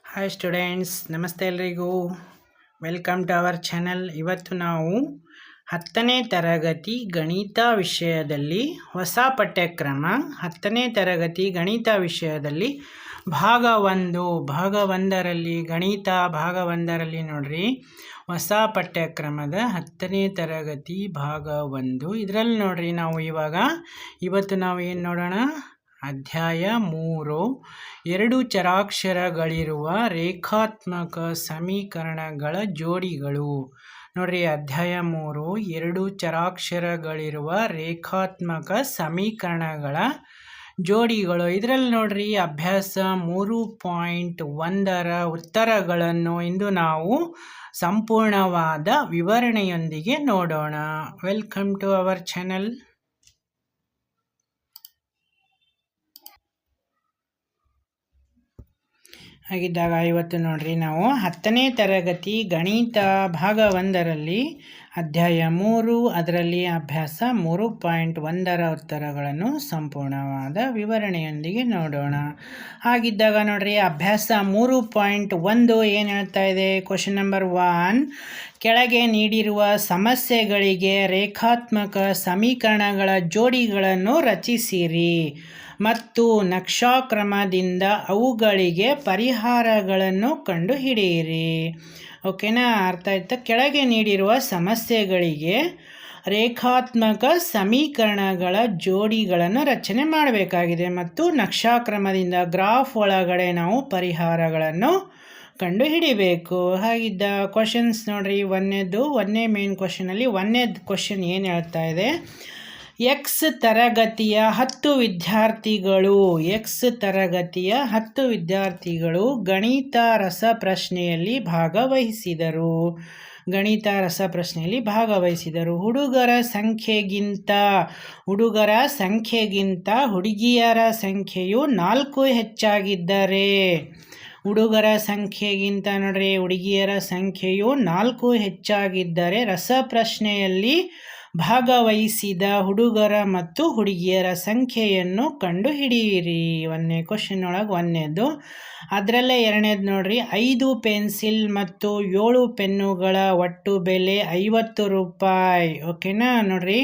Hi students, ನಮಸ್ತೆ ಎಲ್ರಿಗೂ. Welcome to our channel. ಇವತ್ತು ನಾವು 10ನೇ ತರಗತಿ ಗಣಿತ ವಿಷಯದಲ್ಲಿ ಹೊಸ ಪಠ್ಯಕ್ರಮ 10ನೇ ತರಗತಿ ಗಣಿತ ವಿಷಯದಲ್ಲಿ ಭಾಗ 1ರಲ್ಲಿ ಗಣಿತ ಭಾಗ 1ರಲ್ಲಿ ನೋಡ್ರಿ, ಹೊಸ ಪಠ್ಯಕ್ರಮದ 10ನೇ ತರಗತಿ ಭಾಗ 1 ಇದರಲ್ಲಿ ನೋಡ್ರಿ ನಾವು ಇವತ್ತು ನಾವು ಏನು ನೋಡೋಣ, ಅಧ್ಯಾಯ 3 2 ಚರಾಕ್ಷರಗಳಿರುವ ರೇಖಾತ್ಮಕ ಸಮೀಕರಣಗಳ ಜೋಡಿಗಳು. ನೋಡ್ರಿ, ಅಧ್ಯಾಯ 3 2 ಚರಾಕ್ಷರಗಳಿರುವ ರೇಖಾತ್ಮಕ ಸಮೀಕರಣಗಳ ಜೋಡಿಗಳು. ಇದರಲ್ಲಿ ನೋಡ್ರಿ ಅಭ್ಯಾಸ 3.1ರ ಉತ್ತರಗಳನ್ನು ಇಂದು ನಾವು ಸಂಪೂರ್ಣವಾದ ವಿವರಣೆಯೊಂದಿಗೆ ನೋಡೋಣ. Welcome to our channel. ಹಾಗಿದ್ದಾಗ ಇವತ್ತು ನೋಡ್ರಿ ನಾವು 10ನೇ ತರಗತಿ ಗಣಿತ ಭಾಗ 1ರಲ್ಲಿ ಅಧ್ಯಾಯ 3 ಅದರಲ್ಲಿ ಅಭ್ಯಾಸ 3.1ರ ಉತ್ತರಗಳನ್ನು ಸಂಪೂರ್ಣವಾದ ವಿವರಣೆಯೊಂದಿಗೆ ನೋಡೋಣ. ಹಾಗಿದ್ದಾಗ ನೋಡ್ರಿ ಅಭ್ಯಾಸ 3.1 ಏನು ಹೇಳ್ತಾ ಇದೆ? ಕ್ವಶನ್ ನಂಬರ್ 1, ಕೆಳಗೆ ನೀಡಿರುವ ಸಮಸ್ಯೆಗಳಿಗೆ ರೇಖಾತ್ಮಕ ಸಮೀಕರಣಗಳ ಜೋಡಿಗಳನ್ನು ರಚಿಸಿರಿ ಮತ್ತು ನಕ್ಷಾಕ್ರಮದಿಂದ ಅವುಗಳಿಗೆ ಪರಿಹಾರಗಳನ್ನು ಕಂಡುಹಿಡಿಯಿರಿ. ಓಕೆನಾ, ಅರ್ಥ ಆಯ್ತಾ? ಕೆಳಗೆ ನೀಡಿರುವ ಸಮಸ್ಯೆಗಳಿಗೆ ರೇಖಾತ್ಮಕ ಸಮೀಕರಣಗಳ ಜೋಡಿಗಳನ್ನು ರಚನೆ ಮಾಡಬೇಕಾಗಿದೆ ಮತ್ತು ನಕ್ಷಾಕ್ರಮದಿಂದ ಗ್ರಾಫ್ ಒಳಗಡೆ ನಾವು ಪರಿಹಾರಗಳನ್ನು ಕಂಡು ಹಿಡಿಬೇಕು. ಹಾಗಿದ್ದ ಕ್ವಶನ್ಸ್ ನೋಡ್ರಿ, ಒಂದನೇ ಮೇನ್ ಕ್ವಶನಲ್ಲಿ ಒಂದನೇದು ಕ್ವಶನ್ ಏನು ಹೇಳ್ತಾ ಇದೆ? ಎಕ್ಸ್ ತರಗತಿಯ 10 ವಿದ್ಯಾರ್ಥಿಗಳು ಗಣಿತ ರಸಪ್ರಶ್ನೆಯಲ್ಲಿ ಭಾಗವಹಿಸಿದರು. ಹುಡುಗರ ಸಂಖ್ಯೆಗಿಂತ ಹುಡುಗಿಯರ ಸಂಖ್ಯೆಯು 4 ಹೆಚ್ಚಾಗಿದ್ದರೆ ರಸಪ್ರಶ್ನೆಯಲ್ಲಿ ಭಾಗವಹಿಸಿದ ಹುಡುಗರ ಮತ್ತು ಹುಡುಗಿಯರ ಸಂಖ್ಯೆಯನ್ನು ಕಂಡುಹಿಡಿಯಿರಿ. ಒಂದನೇ ಕ್ವಶನ್ ಒಳಗೆ ಒಂದನೇದು. ಅದರಲ್ಲೇ ಎರಡನೇದು ನೋಡ್ರಿ, 5 ಪೆನ್ಸಿಲ್ ಮತ್ತು 7 ಪೆನ್ನುಗಳ ಒಟ್ಟು ಬೆಲೆ 50 ರೂಪಾಯಿ. ಓಕೆನಾ, ನೋಡ್ರಿ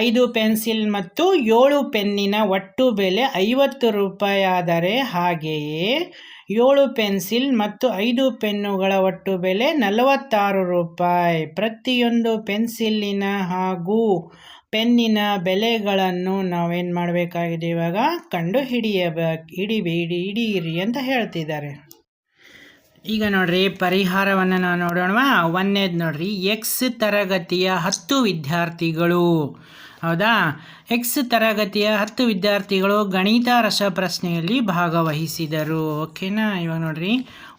5 ಪೆನ್ಸಿಲ್ ಮತ್ತು 7 ಪೆನ್ನಿನ ಒಟ್ಟು ಬೆಲೆ 50 ರೂಪಾಯಿ ಆದರೆ, ಹಾಗೆಯೇ 7 ಪೆನ್ಸಿಲ್ ಮತ್ತು 5 ಪೆನ್ನುಗಳ ಒಟ್ಟು ಬೆಲೆ 46 ರೂಪಾಯಿ. ಪ್ರತಿಯೊಂದು ಪೆನ್ಸಿಲಿನ ಹಾಗೂ ಪೆನ್ನಿನ ಬೆಲೆಗಳನ್ನು ನಾವೇನು ಮಾಡಬೇಕಾಗಿದೆ? ಇವಾಗ ಕಂಡು ಹಿಡಿಯಿರಿ ಅಂತ ಹೇಳ್ತಿದ್ದಾರೆ. ಈಗ ನೋಡ್ರಿ ಪರಿಹಾರವನ್ನು ನಾವು ನೋಡೋಣ. ಒಂದನೇದು ನೋಡ್ರಿ, ಎಕ್ಸ್ ತರಗತಿಯ 10 ವಿದ್ಯಾರ್ಥಿಗಳು. ಹೌದಾ, ಎಕ್ಸ್ ತರಗತಿಯ 10 ವಿದ್ಯಾರ್ಥಿಗಳು ಗಣಿತ ರಸಪ್ರಶ್ನೆಯಲ್ಲಿ ಭಾಗವಹಿಸಿದರು. ಓಕೆನಾ, ಇವಾಗ ನೋಡ್ರಿ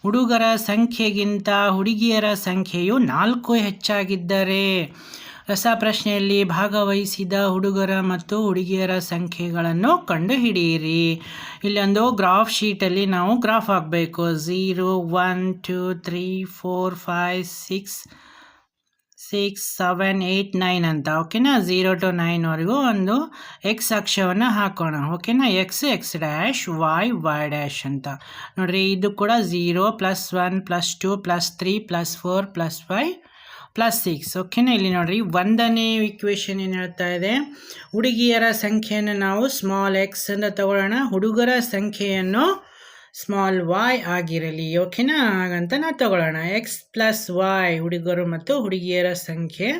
ಹುಡುಗರ ಸಂಖ್ಯೆಗಿಂತ ಹುಡುಗಿಯರ ಸಂಖ್ಯೆಯು 4 ಹೆಚ್ಚಾಗಿದ್ದರೆ ರಸಪ್ರಶ್ನೆಯಲ್ಲಿ ಭಾಗವಹಿಸಿದ ಹುಡುಗರ ಮತ್ತು ಹುಡುಗಿಯರ ಸಂಖ್ಯೆಗಳನ್ನು ಕಂಡುಹಿಡಿಯಿರಿ. ಇಲ್ಲೊಂದು ಗ್ರಾಫ್ ಶೀಟಲ್ಲಿ ನಾವು ಗ್ರಾಫ್ ಹಾಕಬೇಕು. 0 1 2 3 4 5 6 7 8 9 ಅಂತ. ಓಕೆನಾ, 0 to 9ವರೆಗೂ ಒಂದು ಎಕ್ಸ್ ಅಕ್ಷವನ್ನು ಹಾಕೋಣ. ಓಕೆನಾ, ಎಕ್ಸ್ ಡ್ಯಾಶ್ ವೈ ಡ್ಯಾಶ್ ಅಂತ. ನೋಡ್ರಿ, ಇದು ಕೂಡ 0 +1 +2 +3 +4 +5 +6. ಓಕೆನಾ, ಇಲ್ಲಿ ನೋಡ್ರಿ ಒಂದನೇ ಇಕ್ವೇಶನ್ ಏನು ಹೇಳ್ತಾ ಇದೆ? ಹುಡುಗಿಯರ ಸಂಖ್ಯೆಯನ್ನು ನಾವು ಸ್ಮಾಲ್ ಎಕ್ಸ್ ಅಂತ ತಗೊಳ್ಳೋಣ, ಹುಡುಗರ ಸಂಖ್ಯೆಯನ್ನು ಸ್ಮಾಲ್ y ಆಗಿರಲಿ. ಓಕೆನಾ, ಹಾಗಂತ ನಾವು ತಗೊಳ್ಳೋಣ. ಎಕ್ಸ್ ಪ್ಲಸ್ ವೈ ಹುಡುಗರು ಮತ್ತು ಹುಡುಗಿಯರ ಸಂಖ್ಯೆ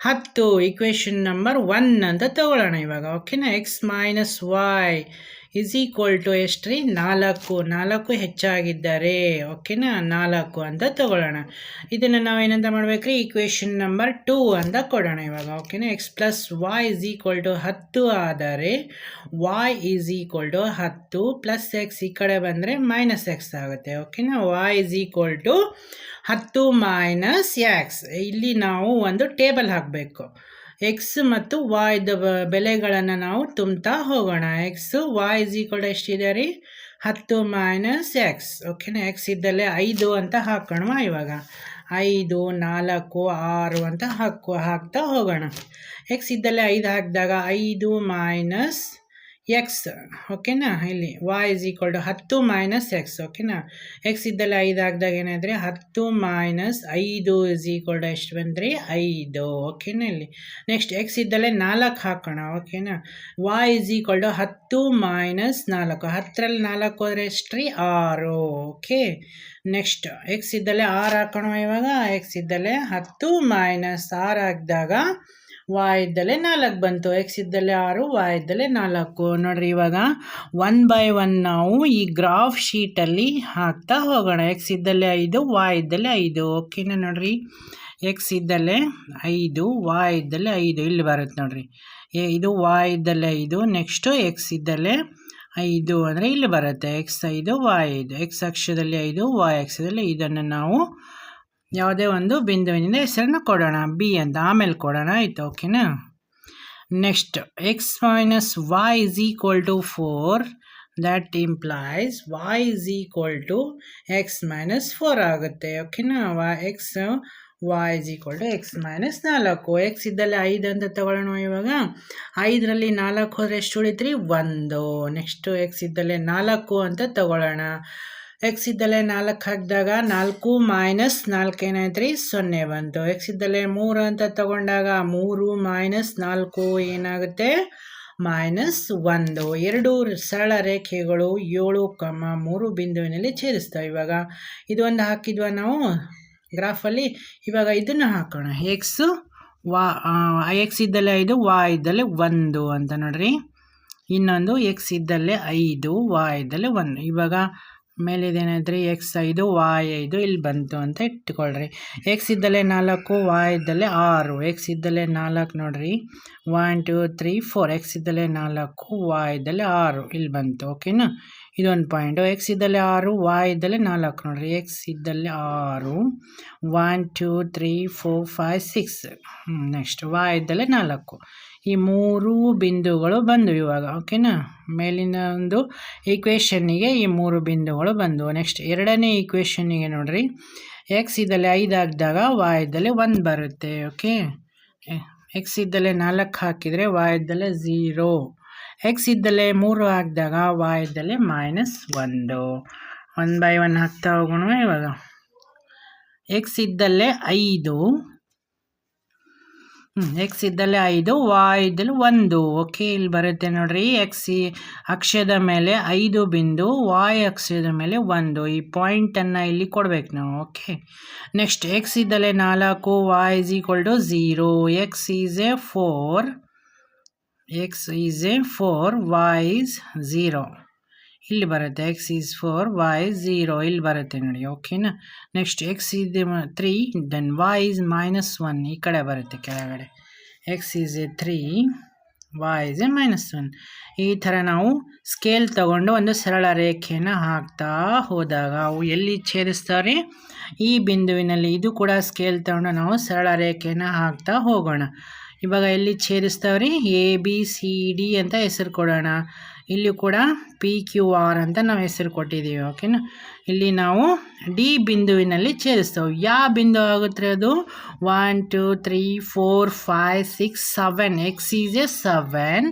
10, ಇಕ್ವೇಶನ್ ನಂಬರ್ 1 ಅಂತ ತಗೊಳ್ಳೋಣ ಇವಾಗ. ಓಕೆನಾ, x minus y is equal to ಎಷ್ಟ್ರಿ? 4 ಹೆಚ್ಚಾಗಿದ್ದಾರೆ. ಓಕೆನಾ, 4 ಅಂತ ತಗೊಳ್ಳೋಣ. ಇದನ್ನು ನಾವು ಏನಂತ ಮಾಡ್ಬೇಕ್ರಿ? ಇಕ್ವೇಶನ್ ನಂಬರ್ 2 ಅಂತ ಕೊಡೋಣ ಇವಾಗ. ಓಕೆನಾ, x plus y is equal to 10 ಆದರೆ y is equal to 10 plus x ಈ ಕಡೆ ಬಂದರೆ ಮೈನಸ್ ಎಕ್ಸ್ ಆಗುತ್ತೆ. ಓಕೆನಾ, y is equal to 10 minus x. ಇಲ್ಲಿ ನಾವು ಒಂದು ಟೇಬಲ್ ಹಾಕಬೇಕು. ಎಕ್ಸ್ ಮತ್ತು ವಾಯ್ದ ಬೆಲೆಗಳನ್ನು ನಾವು ತುಂಬ್ತಾ ಹೋಗೋಣ. X y is equal to ಎಷ್ಟಿದೆ ರೀ? 10 ಮೈನಸ್ ಎಕ್ಸ್. ಓಕೆನಾ, ಎಕ್ಸ್ ಇದ್ದಲ್ಲೇ 5 ಅಂತ ಹಾಕೋಣ ಇವಾಗ. 5 4 6 ಅಂತ ಹಾಕ್ತಾ ಹೋಗೋಣ. ಎಕ್ಸ್ ಇದ್ದಲ್ಲೇ 5 ಹಾಕಿದಾಗ 5 ಮೈನಸ್ ಎಕ್ಸ್ ಓಕೆನಾ. ಇಲ್ಲಿ y is equal to 10 minus x ಓಕೆನಾ. ಎಕ್ಸ್ ಇದ್ದಲ್ಲಿ 5 ಹಾಕಿದಾಗ ಏನಾದರೆ 10 ಮೈನಸ್ 5 ಇಸ್ ಈಕ್ವಲ್ ಟು ಎಷ್ಟು ಬಂದರೆ 5 ಓಕೆನಾ. ಇಲ್ಲಿ ನೆಕ್ಸ್ಟ್ ಎಕ್ಸ್ ಇದ್ದಲ್ಲೇ 4 ಹಾಕೋಣ ಓಕೆನಾ. y is equal to 10 minus 4 10ರಲ್ಲಿ 4 ಹೋದರೆ ಎಷ್ಟು ರೀ 6 ಓಕೆ. ನೆಕ್ಸ್ಟ್ ಎಕ್ಸ್ ಇದ್ದಲ್ಲೇ 6 ಹಾಕೋಣ. ಇವಾಗ ಎಕ್ಸ್ ಇದ್ದಲ್ಲೇ 10 ಮೈನಸ್ 6 ಹಾಕಿದಾಗ y ಇದ್ದಲ್ಲೇ 4 ಬಂತು. ಎಕ್ಸ್ ಇದ್ದಲ್ಲೇ 6 y ಇದ್ದಲ್ಲೇ 4 ನೋಡ್ರಿ. ಇವಾಗ 1 ಬೈ 1 ನಾವು ಈ ಗ್ರಾಫ್ ಶೀಟಲ್ಲಿ ಹಾಕ್ತಾ ಹೋಗೋಣ. ಎಕ್ಸ್ ಇದ್ದಲ್ಲೇ 5 y ಇದ್ದಲ್ಲೇ 5 ಓಕೆನಾ. ನೋಡ್ರಿ ಎಕ್ಸ್ ಇದ್ದಲ್ಲೇ 5 y ಇದ್ದಲ್ಲೇ 5 ಇಲ್ಲಿ ಬರುತ್ತೆ ನೋಡ್ರಿ. ಇದು y ಇದ್ದಲ್ಲೇ 5 ನೆಕ್ಸ್ಟು ಎಕ್ಸ್ ಇದ್ದಲ್ಲೇ 5 ಅಂದರೆ ಇಲ್ಲಿ ಬರುತ್ತೆ ಎಕ್ಸ್ 5 y 5 ಎಕ್ಸ್ ಅಕ್ಷದಲ್ಲಿ 5 y ಅಕ್ಷದಲ್ಲಿ ಇದನ್ನು ನಾವು ಯಾವುದೇ ಒಂದು ಬಿಂದುವಿನಿಂದ ಹೆಸರನ್ನು ಕೊಡೋಣ ಬಿ ಅಂತ, ಆಮೇಲೆ ಕೊಡೋಣ ಆಯಿತು ಓಕೆನಾ. Next x minus y is equal to 4 that implies y is equal to x minus 4 ಆಗುತ್ತೆ ಓಕೆನಾ. X y is equal to x minus 4. X ಇದ್ದಲ್ಲಿ 5 ಅಂತ ತಗೊಳ್ಳೋಣ. ಇವಾಗ 5ರಲ್ಲಿ 4 ಹೋದರೆ ಎಷ್ಟು ಉಳಿತ್ರಿ 1. ನೆಕ್ಸ್ಟು ಎಕ್ಸ್ ಇದ್ದಲ್ಲೇ 4 ಅಂತ ತಗೊಳ್ಳೋಣ. ಎಕ್ಸ್ ಇದ್ದಲ್ಲೇ 4 ಹಾಕಿದಾಗ 4 ಮೈನಸ್ 4 ಏನಾಯ್ತು ರೀ 0 ಬಂತು. ಎಕ್ಸ್ ಇದ್ದಲ್ಲೇ 3 ಅಂತ ತಗೊಂಡಾಗ 3 ಮೈನಸ್ 4 ಏನಾಗುತ್ತೆ ಮೈನಸ್ 1. ಎರಡು ಸರಳ ರೇಖೆಗಳು 7, 3 ಬಿಂದುವಿನಲ್ಲಿ ಛೇದಿಸ್ತವೆ. ಇವಾಗ ಇದು ಒಂದು ಹಾಕಿದ್ವಾ ನಾವು ಗ್ರಾಫಲ್ಲಿ. ಇವಾಗ ಇದನ್ನು ಹಾಕೋಣ. ಎಕ್ಸ್ ಇದ್ದಲ್ಲೇ 5 y ಇದ್ದಲ್ಲೇ 1 ಅಂತ ನೋಡ್ರಿ. ಇನ್ನೊಂದು ಎಕ್ಸ್ ಇದ್ದಲ್ಲೇ 5 y ಇದ್ದಲ್ಲೇ 1. ಇವಾಗ ಮೇಲಿದೇನಾದ್ರಿ ಎಕ್ಸ್ 5 y 5 ಇಲ್ಲಿ ಬಂತು ಅಂತ ಇಟ್ಕೊಳ್ರಿ. ಎಕ್ಸ್ ಇದ್ದಲ್ಲೇ 4 y ಇದ್ದಲ್ಲೇ 6. ಎಕ್ಸ್ ಇದ್ದಲ್ಲೇ 4 ನೋಡ್ರಿ 1 2 3 4. ಎಕ್ಸ್ ಇದ್ದಲ್ಲೇ 4 y ಇದ್ದಲ್ಲೇ 6 ಇಲ್ಲಿ ಬಂತು ಓಕೆನಾ. ಇದೊಂದು ಪಾಯಿಂಟು. ಎಕ್ಸ್ ಇದ್ದಲ್ಲೇ 6 y ಇದ್ದಲ್ಲೇ 4 ನೋಡ್ರಿ. ಎಕ್ಸ್ ಇದ್ದಲ್ಲೇ 6 1 2 3 4 5 6. Next y ಇದ್ದಲ್ಲೇ 4. ಈ 3 ಬಿಂದುಗಳು ಬಂದು ಇವಾಗ ಓಕೆನಾ. ಮೇಲಿನ ಒಂದು ಈಕ್ವೇಷನ್ನಿಗೆ ಈ 3 ಬಿಂದುಗಳು ಬಂದು. ನೆಕ್ಸ್ಟ್ ಎರಡನೇ ಈಕ್ವೇಷನ್ನಿಗೆ ನೋಡ್ರಿ ಎಕ್ಸ್ ಇದ್ದಲ್ಲೇ 5 ಹಾಕಿದಾಗ y ಇದ್ದಲ್ಲೇ 1 ಬರುತ್ತೆ ಓಕೆ. ಎಕ್ಸ್ ಇದ್ದಲ್ಲೇ 4 ಹಾಕಿದರೆ y ಇದ್ದಲ್ಲೇ 0. ಎಕ್ಸ್ ಇದ್ದಲ್ಲೇ 3 ಹಾಕಿದಾಗ y ಇದ್ದಲ್ಲೇ ಮೈನಸ್ 1. 1 ಬೈ 1 ಹಾಕ್ತಾ ಹೋಗೋಣ. ಇವಾಗ ಎಕ್ಸ್ ಇದ್ದಲ್ಲೇ 5 ಎಕ್ಸ್ ಇದ್ದಲ್ಲೇ 5 y ಇದ್ದಲ್ಲಿ 1 ಓಕೆ. ಇಲ್ಲಿ ಬರುತ್ತೆ ನೋಡ್ರಿ. ಎಕ್ಸ್ ಅಕ್ಷದ ಮೇಲೆ 5 ಬಿಂದು, y ಅಕ್ಷದ ಮೇಲೆ 1. ಈ ಪಾಯಿಂಟನ್ನು ಇಲ್ಲಿ ಕೊಡ್ಬೇಕು ನಾವು ಓಕೆ. ನೆಕ್ಸ್ಟ್ ಎಕ್ಸ್ ಇದ್ದಲ್ಲೇ 4 y is equal to 0. X is a 4 y is 0 ಇಲ್ಲಿ ಬರುತ್ತೆ. ಎಕ್ಸ್ ಈಸ್ 4 y 0 ಇಲ್ಲಿ ಬರುತ್ತೆ ನೋಡಿ ಓಕೆನಾ. ನೆಕ್ಸ್ಟ್ ಎಕ್ಸ್ ಇದೆ 3 ದೆನ್ y ಈಸ್ ಮೈನಸ್ 1 ಈ ಕಡೆ ಬರುತ್ತೆ ಕೆಳಗಡೆ. X is a 3 y is A minus 1. ಈ ಥರ ನಾವು ಸ್ಕೇಲ್ ತಗೊಂಡು ಒಂದು ಸರಳ ರೇಖೆಯನ್ನು ಹಾಕ್ತಾ ಹೋದಾಗ ಅವು ಎಲ್ಲಿ ಛೇದಿಸ್ತಾವ್ರಿ ಈ ಬಿಂದುವಿನಲ್ಲಿ. ಇದು ಕೂಡ ಸ್ಕೇಲ್ ತಗೊಂಡು ನಾವು ಸರಳ ರೇಖೆಯನ್ನು ಹಾಕ್ತಾ ಹೋಗೋಣ. ಇವಾಗ ಎಲ್ಲಿ ಛೇದಿಸ್ತಾವ್ರಿ ABCD ಅಂತ ಹೆಸರು ಕೊಡೋಣ. ಇಲ್ಲಿ ಕೂಡ PQR ಅಂತ ನಾವು ಹೆಸರು ಕೊಟ್ಟಿದ್ದೀವಿ ಓಕೆನಾ. ಇಲ್ಲಿ ನಾವು ಡಿ ಬಿಂದುವಿನಲ್ಲಿ ಛೇದಿಸ್ತೇವೆ. ಯಾವ ಬಿಂದು ಆಗುತ್ತೆ ಅದು 1 2 3 4 5 6 7. X is a 7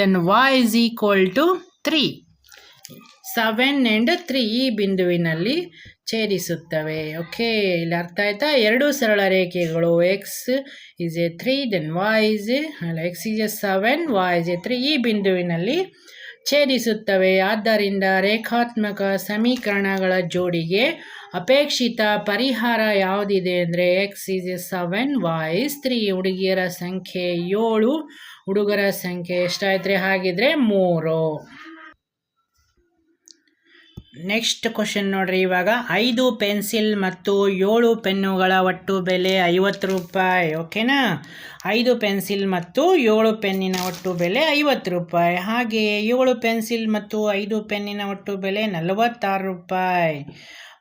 then y is equal to 3. 7 and 3 ಈ ಬಿಂದುವಿನಲ್ಲಿ ಛೇದಿಸುತ್ತವೆ ಓಕೆ. ಇಲ್ಲಿ ಅರ್ಥ ಆಯ್ತಾ. ಎರಡು ಸರಳ ರೇಖೆಗಳು x is a 3 then y is a x is a 7 y is a 3 ಈ ಬಿಂದುವಿನಲ್ಲಿ ಛೇದಿಸುತ್ತವೆ. ಆದ್ದರಿಂದ ರೇಖಾತ್ಮಕ ಸಮೀಕರಣಗಳ ಜೋಡಿಗೆ ಅಪೇಕ್ಷಿತ ಪರಿಹಾರ ಯಾವುದಿದೆ ಅಂದರೆ X is a 7 y is 3. ಹುಡುಗಿಯರ ಸಂಖ್ಯೆ 7, ಹುಡುಗರ ಸಂಖ್ಯೆ ಎಷ್ಟಾಯ್ತು ಹಾಗಿದ್ರೆ 3. ನೆಕ್ಸ್ಟ್ ಕ್ವಶನ್ ನೋಡ್ರಿ. ಇವಾಗ 5 ಪೆನ್ಸಿಲ್ ಮತ್ತು 7 ಪೆನ್ನುಗಳ ಒಟ್ಟು ಬೆಲೆ 50 ರೂಪಾಯಿ ಓಕೆನಾ. 5 ಪೆನ್ಸಿಲ್ ಮತ್ತು 7 ಪೆನ್ನಿನ ಒಟ್ಟು ಬೆಲೆ 50 ರೂಪಾಯಿ. ಹಾಗೆಯೇ 7 ಪೆನ್ಸಿಲ್ ಮತ್ತು 5 ಪೆನ್ನಿನ ಒಟ್ಟು ಬೆಲೆ 46 ರೂಪಾಯಿ.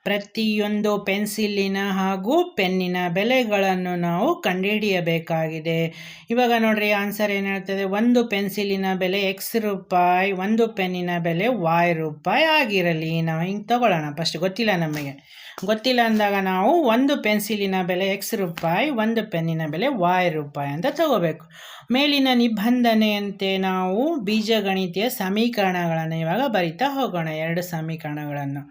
ಪ್ರತಿಯೊಂದು ಪೆನ್ಸಿಲಿನ ಹಾಗೂ ಪೆನ್ನಿನ ಬೆಲೆಗಳನ್ನು ನಾವು ಕಂಡುಹಿಡಿಯಬೇಕಾಗಿದೆ. ಇವಾಗ ನೋಡ್ರಿ ಆನ್ಸರ್ ಏನು ಹೇಳ್ತದೆ, ಒಂದು ಪೆನ್ಸಿಲಿನ ಬೆಲೆ ₹X, ಒಂದು ಪೆನ್ನಿನ ಬೆಲೆ ₹Y ಆಗಿರಲಿ. ನಾವು ಹಿಂಗೆ ತಗೊಳ್ಳೋಣ. ಫಸ್ಟ್ ಗೊತ್ತಿಲ್ಲ ನಮಗೆ. ಗೊತ್ತಿಲ್ಲ ಅಂದಾಗ ನಾವು ಒಂದು ಪೆನ್ಸಿಲಿನ ಬೆಲೆ ₹X, ಒಂದು ಪೆನ್ನಿನ ಬೆಲೆ ₹Y ಅಂತ ತಗೋಬೇಕು. ಮೇಲಿನ ನಿಬಂಧನೆಯಂತೆ ನಾವು ಬೀಜಗಣಿತೀಯ ಸಮೀಕರಣಗಳನ್ನು ಇವಾಗ ಬರಿತಾ ಹೋಗೋಣ. 2 ಸಮೀಕರಣಗಳನ್ನು.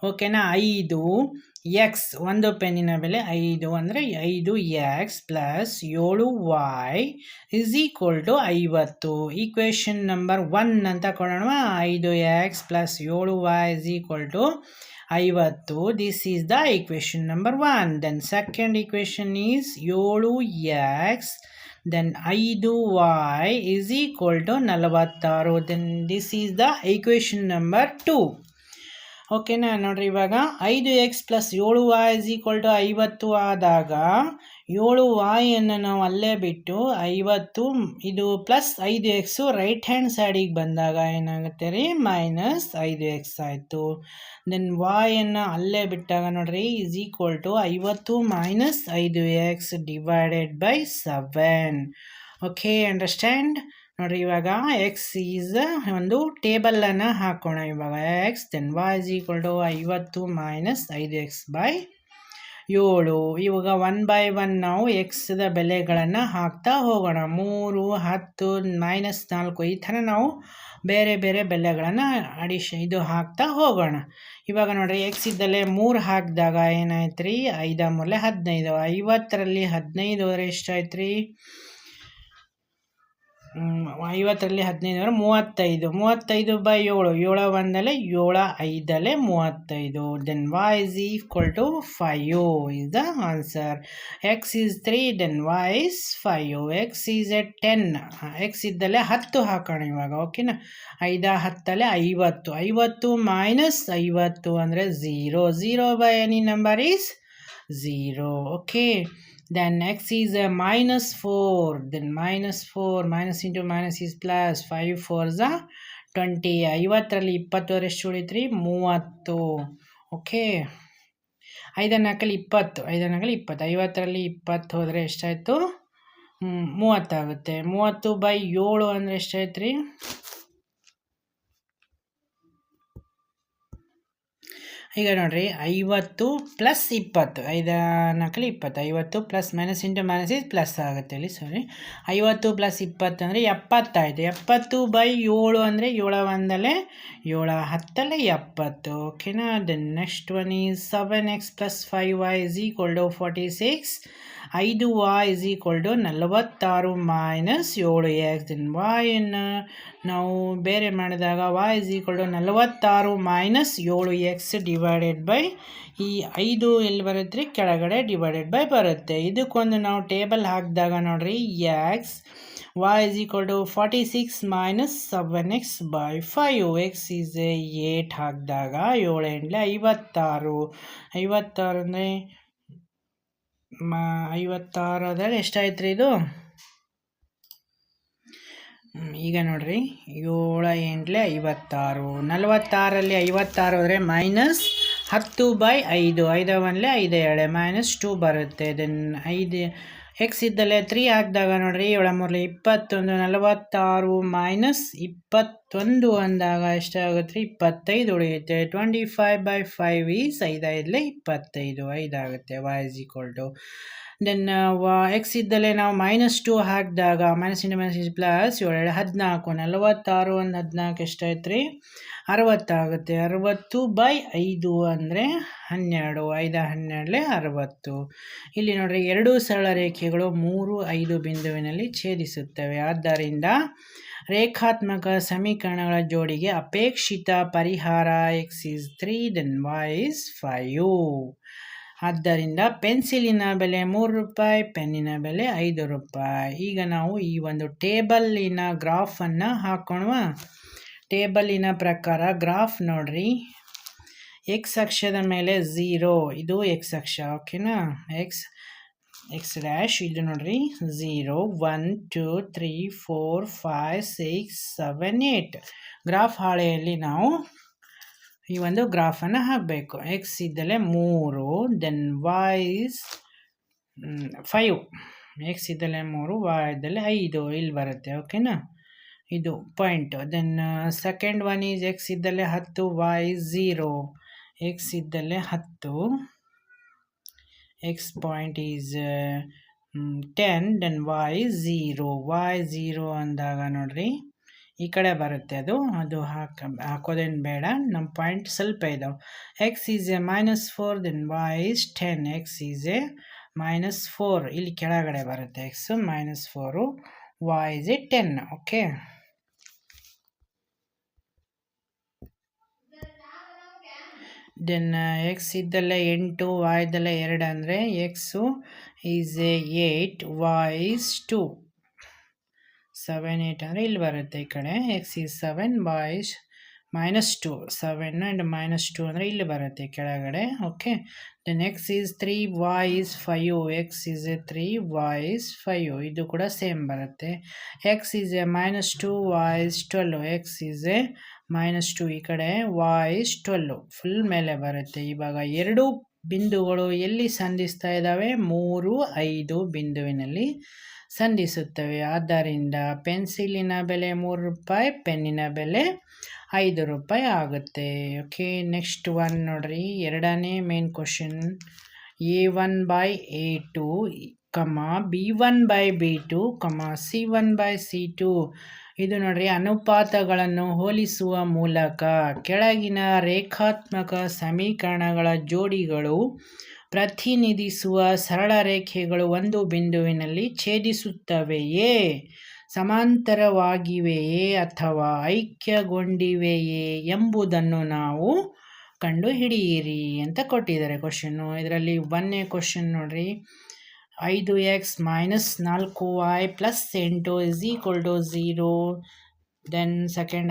ಓಕೆನಾ. 5x, ಒಂದು ಪೆನ್ನಿನ ಬೆಲೆ 5 ಅಂದರೆ 5x plus 7y is equal to 50. Equation number 1 ಅಂತ ಕೊಡೋಣ. 5x plus 7y is equal to 50. This is the equation number 1. Then second equation is 7x then 5y is equal to 46. Then this is the equation number 2. ಓಕೆನಾ. ನೋಡ್ರಿ ಇವಾಗ 5x plus 7y is equal to 50 ಆದಾಗ 7yಯನ್ನು ನಾವು ಅಲ್ಲೇ ಬಿಟ್ಟು 50 ಇದು plus 5x right hand ಸೈಡಿಗೆ ಬಂದಾಗ ಏನಾಗುತ್ತೆ ರೀ, ಮೈನಸ್ 5x ಆಯಿತು. ದೆನ್ yಯನ್ನು ಅಲ್ಲೇ ಬಿಟ್ಟಾಗ ನೋಡ್ರಿ is equal to 50 minus 5x divided by 7. Okay, understand. ನೋಡ್ರಿ ಇವಾಗ ಎಕ್ಸ್ ಈಸ್ ಒಂದು ಟೇಬಲನ್ನು ಹಾಕೋಣ. ಇವಾಗ x then y is equal to 50 minus 5x by 7. ಇವಾಗ 1 ಬೈ 1 ನಾವು ಎಕ್ಸ್ದ ಬೆಲೆಗಳನ್ನು ಹಾಕ್ತಾ ಹೋಗೋಣ. 3, 10, -4 ಈ ಥರ ನಾವು ಬೇರೆ ಬೇರೆ ಬೆಲೆಗಳನ್ನು ಇದು ಹಾಕ್ತಾ ಹೋಗೋಣ. ಇವಾಗ ನೋಡ್ರಿ ಎಕ್ಸ್ ಇದ್ದಲ್ಲೇ 3 ಹಾಕಿದಾಗ ಏನಾಯ್ತು ರೀ, 5 ಮೂರಲೆ 15. 50ರಲ್ಲಿ 15 ಹೋದರೆ ಎಷ್ಟಾಯ್ತು ರೀ, 50ರಲ್ಲಿ 15 35. 35 ಬೈ 7, 7 ಒಂದಲೆ 7 5 35. Then y is equal to 5 is the answer. x is 3 then y is 5. x is at 10. x ಇದ್ದಲ್ಲೇ 10 ಹಾಕೋಣ ಇವಾಗ. ಓಕೆನಾ. 5 10 50. 50 ಮೈನಸ್ 50 ಅಂದರೆ 0. 0 by any number is 0. Okay. Then x is a -4. Then -4 minus into minus is plus. 5 4s are 20. 50ರಲ್ಲಿ 20 ಎಷ್ಟು ಉಳಿತ್ರಿ, 30. Okay. 5 4 20. 5 4 20. 50ರಲ್ಲಿ 20 ಹೋದರೆ ಎಷ್ಟಾಯಿತು, 30 ಆಗುತ್ತೆ. 30 by 7 ಅಂದರೆ ಎಷ್ಟಾಯ್ತು ರೀ, ಈಗ ನೋಡ್ರಿ 50 plus 20. 5 4 20. 50 plus minus into minus is plus ಆಗುತ್ತೆ ಇಲ್ಲಿ. ಸಾರಿ, 50 ಪ್ಲಸ್ 20 ಅಂದರೆ 70 ಆಯಿತು. 70 ಬೈ 7 ಅಂದರೆ 7 ಒಂದಲೆ 7 10 70. ಓಕೆನಾ. Then next one is 7x plus 5y is equal to 46. 5y is equal to 46 minus 7x. Then yನ್ನು ನಾವು ಬೇರೆ ಮಾಡಿದಾಗ y is equal to 46 minus 7x divided by ಈ 5 ಎಲ್ಲಿ ಬರುತ್ತೆ ರೀ, ಕೆಳಗಡೆ ಡಿವೈಡೆಡ್ ಬೈ ಬರುತ್ತೆ. ಇದಕ್ಕೊಂದು ನಾವು ಟೇಬಲ್ ಹಾಕಿದಾಗ ನೋಡ್ರಿ X y is equal to 46 minus 7x by 5. x is 8 ಹಾಕಿದಾಗ 7 ಎಂಟ್ಲೆ 56. 56 ಅಂದರೆ 56 ಅದ್ರಲ್ಲಿ ಎಷ್ಟಾಯ್ತು ರೀ ಇದು, ಈಗ ನೋಡ್ರಿ 7 ಎಂಟ್ಲೆ 56. 46ರಲ್ಲಿ 56 ಹೋದರೆ ಮೈನಸ್ 10 ಬೈ 5. 5 ಒಂದಲೆ 5 2 ಮೈನಸ್ 2 ಬರುತ್ತೆ. ದೆನ್ 5 ಎಕ್ಸ್ ಇದ್ದಲ್ಲೇ 3 ಹಾಕಿದಾಗ ನೋಡ್ರಿ 7 3 21. 46 ಮೈನಸ್ 21 ಅಂದಾಗ ಎಷ್ಟಾಗುತ್ತೆ ರೀ, 25 ಉಳಿಯುತ್ತೆ. 25 ಬೈ 5 ಈಸ್ 5 5 25. 5 ಆಗುತ್ತೆ. y is equal to then x ಇದ್ದಲ್ಲೇ ನಾವು -2 ಹಾಕಿದಾಗ minus into minus is plus 7 14. 46 ಒಂದು 14 ಎಷ್ಟಾಯ್ತು ರೀ, 60 ಆಗುತ್ತೆ. 60 ಬೈ 5 ಅಂದರೆ 12. 5 12 60. ಇಲ್ಲಿ ನೋಡ್ರಿ 2 ಸರಳ ರೇಖೆಗಳು 3 5 ಬಿಂದುವಿನಲ್ಲಿ ಛೇದಿಸುತ್ತವೆ. ಆದ್ದರಿಂದ ರೇಖಾತ್ಮಕ ಸಮೀಕರಣಗಳ ಜೋಡಿಗೆ ಅಪೇಕ್ಷಿತ ಪರಿಹಾರ x is 3 then y is 5. ಆದ್ದರಿಂದ ಪೆನ್ಸಿಲಿನ ಬೆಲೆ ₹3, ಪೆನ್ನಿನ ಬೆಲೆ ₹5. ಈಗ ನಾವು ಈ ಒಂದು ಟೇಬಲ್ಲಿನ ಗ್ರಾಫನ್ನು ಹಾಕೋಣವಾ. ಟೇಬಲಿನ ಪ್ರಕಾರ ಗ್ರಾಫ್ ನೋಡ್ರಿ, ಎಕ್ಸ್ ಅಕ್ಷದ ಮೇಲೆ 0, ಇದು ಎಕ್ಸ್ ಅಕ್ಷ. ಓಕೆನಾ. ಎಕ್ಸ್ ಡ್ಯಾಶ್ ಇದು ನೋಡ್ರಿ 0 1 2 3 4 5 6 7 8. ಗ್ರಾಫ್ ಹಾಳೆಯಲ್ಲಿ ನಾವು ಈ ಒಂದು ಗ್ರಾಫನ್ನು ಹಾಕಬೇಕು. ಎಕ್ಸ್ ಇದ್ದಲ್ಲೇ 3, ದೆನ್ ವೈ ಇಸ್ 5. ಎಕ್ಸ್ ಇದ್ದಲ್ಲೇ 3, ವೈ ಇದ್ದಲ್ಲೇ 5 ಇಲ್ಲಿ ಬರುತ್ತೆ. ಓಕೆನಾ, ಇದು point. Then second one is x ಇದ್ದಲ್ಲೇ 10, ವೈ 0. ಎಕ್ಸ್ ಇದ್ದಲ್ಲೇ 10, x point is 10, then y 0. Y 0 ಅಂದಾಗ ನೋಡ್ರಿ ಈ ಕಡೆ ಬರುತ್ತೆ. ಅದು ಹಾಕೋದೇನು ಬೇಡ, ನಮ್ಮ ಪಾಯಿಂಟ್ ಸ್ವಲ್ಪ ಇದಾವೆ. X is a -4, then y is 10. X is a -4 ಇಲ್ಲಿ ಕೆಳಗಡೆ ಬರುತ್ತೆ. X -4, y is a 10. Okay, then x ಇದ್ದಲ್ಲೇ 8, ವೈ ಇದ್ದಲ್ಲೇ 2 ಅಂದರೆ x is a 8, y is 2. 7, 8 ಅಂದರೆ ಇಲ್ಲಿ ಬರುತ್ತೆ ಈ ಕಡೆ. X is 7, y is -2. 7 and -2 ಅಂದರೆ ಇಲ್ಲಿ ಬರುತ್ತೆ ಕೆಳಗಡೆ. Okay, then x is 3, y is 5. X is a 3, y is 5. ಇದು ಕೂಡ ಸೇಮ್ ಬರುತ್ತೆ. X is a -2, y is 12. X is a -2 ಈ ಕಡೆ, ವೈ ಇಸ್ 12 ಫುಲ್ ಮೇಲೆ ಬರುತ್ತೆ. ಇವಾಗ ಎರಡು ಬಿಂದುಗಳು ಎಲ್ಲಿ ಸಂಧಿಸ್ತಾ ಇದ್ದಾವೆ? 3, 5 ಬಿಂದುವಿನಲ್ಲಿ ಸಂಧಿಸುತ್ತವೆ. ಆದ್ದರಿಂದ ಪೆನ್ಸಿಲಿನ ಬೆಲೆ 3 ರೂಪಾಯಿ, ಪೆನ್ನಿನ ಬೆಲೆ 5 ರೂಪಾಯಿ ಆಗುತ್ತೆ. ಓಕೆ, ನೆಕ್ಸ್ಟ್ ಒನ್ ನೋಡ್ರಿ, ಎರಡನೇ main question. A1/A2, B1/B2, C1/C2. ಇದು ನೋಡ್ರಿ, ಅನುಪಾತಗಳನ್ನು ಹೋಲಿಸುವ ಮೂಲಕ ಕೆಳಗಿನ ರೇಖಾತ್ಮಕ ಸಮೀಕರಣಗಳ ಜೋಡಿಗಳು ಪ್ರತಿನಿಧಿಸುವ ಸರಳ ರೇಖೆಗಳು ಒಂದು ಬಿಂದುವಿನಲ್ಲಿ ಛೇದಿಸುತ್ತವೆಯೇ, ಸಮಾಂತರವಾಗಿವೆಯೇ ಅಥವಾ ಐಕ್ಯಗೊಂಡಿವೆಯೇ ಎಂಬುದನ್ನು ನಾವು ಕಂಡುಹಿಡಿಯಿರಿ ಅಂತ ಕೊಟ್ಟಿದ್ದಾರೆ ಕ್ವಶನ್ನು. ಇದರಲ್ಲಿ 1ನೇ ಕ್ವಶನ್ ನೋಡ್ರಿ, 5x - 4y + 8 = 0. ದೆನ್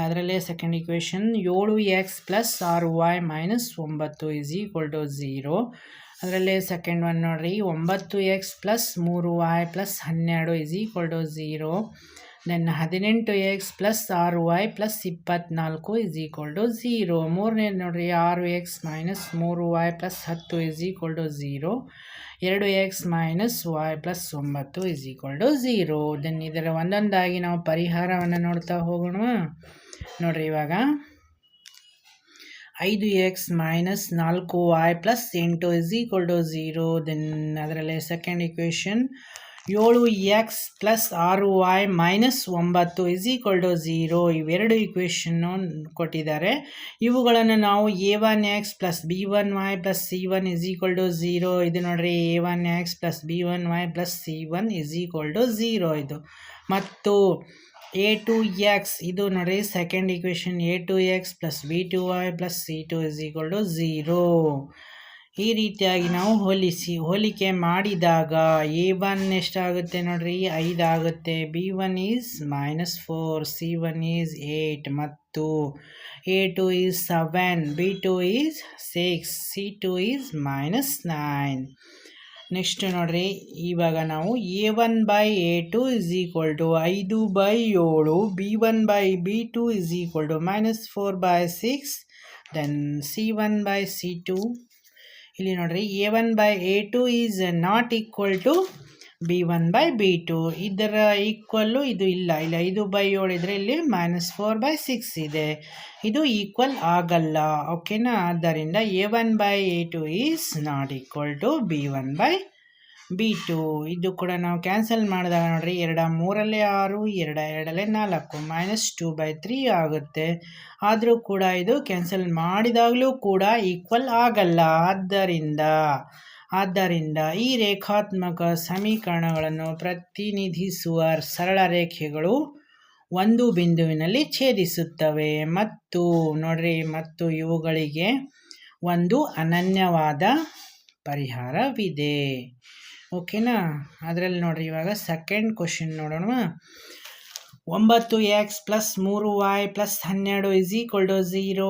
ಅದರಲ್ಲೇ ಸೆಕೆಂಡ್ ಇಕ್ವೇಷನ್ 7x + 6y - 9 = 0. ಅದರಲ್ಲೇ ಸೆಕೆಂಡ್ ಒನ್ ನೋಡ್ರಿ, 9x + 3y + 12 = 0. Then 18x + 6y + 24 = 0. ಮೂರನೇದು ನೋಡ್ರಿ, 6x - 3y + 10 = 0. 2x - y + 9 = 0. Then ಇದರ ಒಂದೊಂದಾಗಿ ನಾವು ಪರಿಹಾರವನ್ನು ನೋಡ್ತಾ ಹೋಗೋಣ. ನೋಡ್ರಿ, ಇವಾಗ 5x - 4y + 8 = 0. ದೆನ್ ಅದರಲ್ಲೇ ಸೆಕೆಂಡ್ ಇಕ್ವೇಷನ್ 7x + 6y - 9 = 0. ಇವೆರಡು ಇಕ್ವೇಷನ್ನು ಕೊಟ್ಟಿದ್ದಾರೆ. ಇವುಗಳನ್ನು ನಾವು a1x + b1y + c1 = 0. ಇದು ನೋಡ್ರಿ, a1x + b1y + c1 = 0 ಇದು. ಮತ್ತು a2x, ಇದು ನೋಡ್ರಿ second equation, a2x + b2y + c2 = 0. ಈ ರೀತಿಯಾಗಿ ನಾವು ಹೋಲಿಕೆ ಮಾಡಿದಾಗ a1 ಎಷ್ಟಾಗುತ್ತೆ ನೋಡ್ರಿ, 5 ಆಗುತ್ತೆ. b1 ಈಸ್ -4, c1 ಈಸ್ 8 ಮತ್ತು a2 is 7, b2 is 6, c2 is -9. Next ನೋಡ್ರಿ, ಇವಾಗ ನಾವು a1/a2 = 5/7, b1/b2 = -4/6, ದೆನ್ c1/c2. ಇಲ್ಲಿ ನೋಡ್ರಿ, a1/a2 is not equal to b1/b2. ಇದರ ಈಕ್ವಲ್ಲು ಇದು ಇಲ್ಲ. ಇಲ್ಲಿ 5/7 ಇದ್ರೆ ಇಲ್ಲಿ -4/6 ಇದೆ. ಇದು ಈಕ್ವಲ್ ಆಗಲ್ಲ. ಓಕೆನಾ, ಆದ್ದರಿಂದ a1/a2 is not equal to b1/b2. ಇದು ಕೂಡ ನಾವು ಕ್ಯಾನ್ಸಲ್ ಮಾಡಿದಾಗ ನೋಡ್ರಿ, 2 3 6, 2 2 4, -2/3 ಆಗುತ್ತೆ. ಆದರೂ ಕೂಡ ಇದು ಕ್ಯಾನ್ಸಲ್ ಮಾಡಿದಾಗಲೂ ಕೂಡ ಈಕ್ವಲ್ ಆಗಲ್ಲ. ಆದ್ದರಿಂದ ಈ ರೇಖಾತ್ಮಕ ಸಮೀಕರಣಗಳನ್ನು ಪ್ರತಿನಿಧಿಸುವ ಸರಳ ರೇಖೆಗಳು ಒಂದು ಬಿಂದುವಿನಲ್ಲಿ ಛೇದಿಸುತ್ತವೆ ಮತ್ತು ನೋಡ್ರಿ, ಮತ್ತು ಇವುಗಳಿಗೆ ಒಂದು ಅನನ್ಯವಾದ ಪರಿಹಾರವಿದೆ. ಓಕೆನಾ, ಅದರಲ್ಲಿ ನೋಡ್ರಿ, ಇವಾಗ ಸೆಕೆಂಡ್ ಕ್ವಶನ್ ನೋಡೋಣ. 9x + 3y + 12 = 0,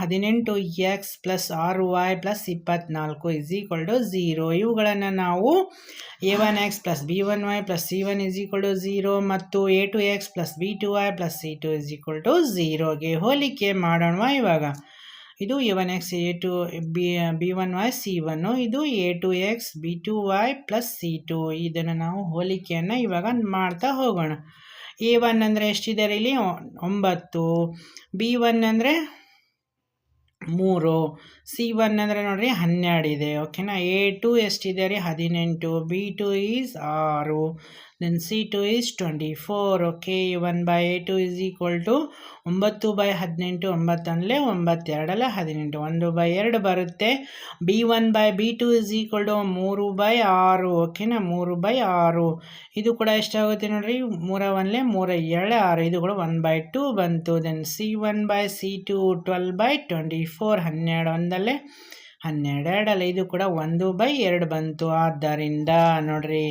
18x + 6y + 24 = 0. ಇವುಗಳನ್ನು ನಾವು a1x + b1y + c1 = 0 ಮತ್ತು a2x + b2y + c2 = 0ಗೆ ಹೋಲಿಕೆ ಮಾಡೋಣ. ಇವಾಗ ಇದು a1x a2 b1y c1, ಇದು a2x b2y ಪ್ಲಸ್ c2. ಇದನ್ನು ನಾವು ಹೋಲಿಕೆಯನ್ನು ಇವಾಗ ಮಾಡ್ತಾ ಹೋಗೋಣ. a1 ಅಂದರೆ ಎಷ್ಟಿದೆ ಇಲ್ಲಿ 9, b1 ಅಂದರೆ 3, c1 ಅಂದರೆ ನೋಡ್ರಿ 12 ಇದೆ. ಓಕೆನಾ. a2 ಎಷ್ಟಿದೆ ರೀ 18, b2 is 6, then c2 is 24. Okay. a1/a2 is equal to 9/18, 9 ಅಂದರೆ 9 2 18, 1/2 ಬರುತ್ತೆ. b1/b2 is equal to 3/6. ಓಕೆನಾ. 3/6 ಇದು ಕೂಡ ಎಷ್ಟಾಗುತ್ತೆ ನೋಡ್ರಿ 3 1 3 2 6, ಇದು ಕೂಡ 1/2 ಬಂತು. ದೆನ್ c1/c2 12/24, 12 1 12 ಇದು ಕೂಡ 1/2 ಬಂತು. ಆದ್ದರಿಂದ ನೋಡ್ರಿ,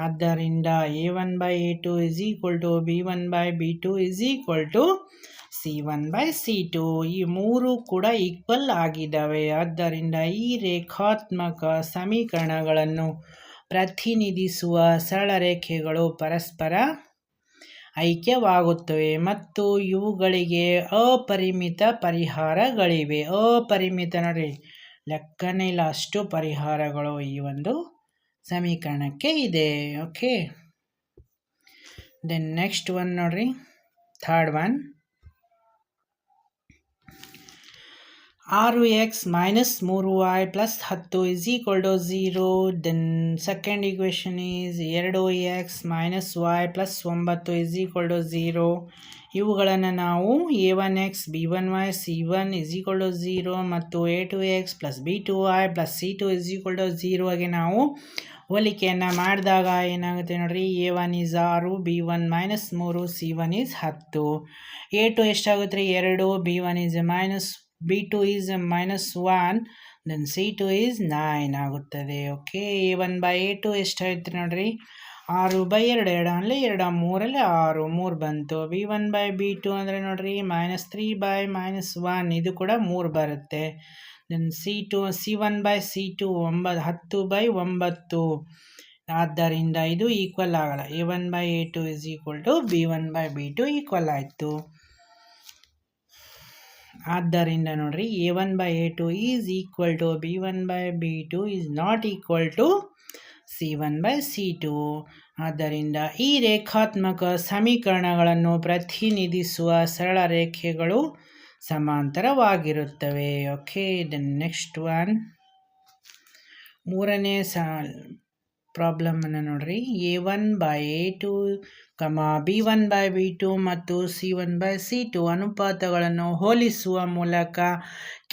ಆದ್ದರಿಂದ a1/a2 is equal to b1/b2 is equal to c1/c2. ಈ ಮೂರು ಕೂಡ ಈಕ್ವಲ್ ಆಗಿದ್ದಾವೆ. ಆದ್ದರಿಂದ ಈ ರೇಖಾತ್ಮಕ ಸಮೀಕರಣಗಳನ್ನು ಪ್ರತಿನಿಧಿಸುವ ಸರಳ ರೇಖೆಗಳು ಪರಸ್ಪರ ಐಕ್ಯವಾಗುತ್ತವೆ ಮತ್ತು ಇವುಗಳಿಗೆ ಅಪರಿಮಿತ ಪರಿಹಾರಗಳಿವೆ. ಅಪರಿಮಿತ ನೋಡ್ರಿ, ಲೆಕ್ಕನೇ ಇಲ್ಲ ಅಷ್ಟು ಪರಿಹಾರಗಳು ಈ ಒಂದು ಸಮೀಕರಣಕ್ಕೆ ಇದೆ. ಓಕೆ. ದೆನ್ ನೆಕ್ಸ್ಟ್ ಒನ್ ನೋಡ್ರಿ, third one, 6x minus 3y plus 10 is equal to 0. Then second equation is 2x minus y plus 9 is equal to 0. ಇವುಗಳನ್ನು ನಾವು a1x b1y c1 is equal to 0 ಮತ್ತು a2x plus b2y plus c2 is equal to 0 ಆಗಿ ನಾವು ಹೋಲಿಕೆಯನ್ನು ಮಾಡಿದಾಗ ಏನಾಗುತ್ತೆ ನೋಡ್ರಿ, a1 is 6, b1 minus 3, c1 is 10. a2 ಎಷ್ಟಾಗುತ್ತೆ ರೀ 2, b1 is b2 is -1, then c2 is 9 ಆಗುತ್ತದೆ. ಓಕೆ. a1/a2 ಎಷ್ಟಾಯ್ತು ನೋಡ್ರಿ 6/2, 2 ಅಂದರೆ 2 3 6, 3 ಬಂತು. b1/b2 ಅಂದರೆ ನೋಡ್ರಿ -3/-1, ಇದು ಕೂಡ 3 ಬರುತ್ತೆ. Then c1/c2 10/9. ಆದ್ದರಿಂದ ಇದು ಈಕ್ವಲ್ ಆಗಲ್ಲ. a1/a2 is equal to b1/b2 equal ಆಯಿತು. ಆದ್ದರಿಂದ ನೋಡ್ರಿ, a1/a2 is equal to b1/b2 is not equal to c1/c2. ಆದ್ದರಿಂದ ಈ ರೇಖಾತ್ಮಕ ಸಮೀಕರಣಗಳನ್ನು ಪ್ರತಿನಿಧಿಸುವ ಸರಳ ರೇಖೆಗಳು ಸಮಾಂತರವಾಗಿರುತ್ತವೆ. ಓಕೆ. ದೆನ್ ನೆಕ್ಸ್ಟ್ ಒನ್, ಮೂರನೇ ಪ್ರಾಬ್ಲಮ್ ಅನ್ನು ನೋಡ್ರಿ, a1/a2, b1/b2 ಮತ್ತು c1/c2 ಅನುಪಾತಗಳನ್ನು ಹೋಲಿಸುವ ಮೂಲಕ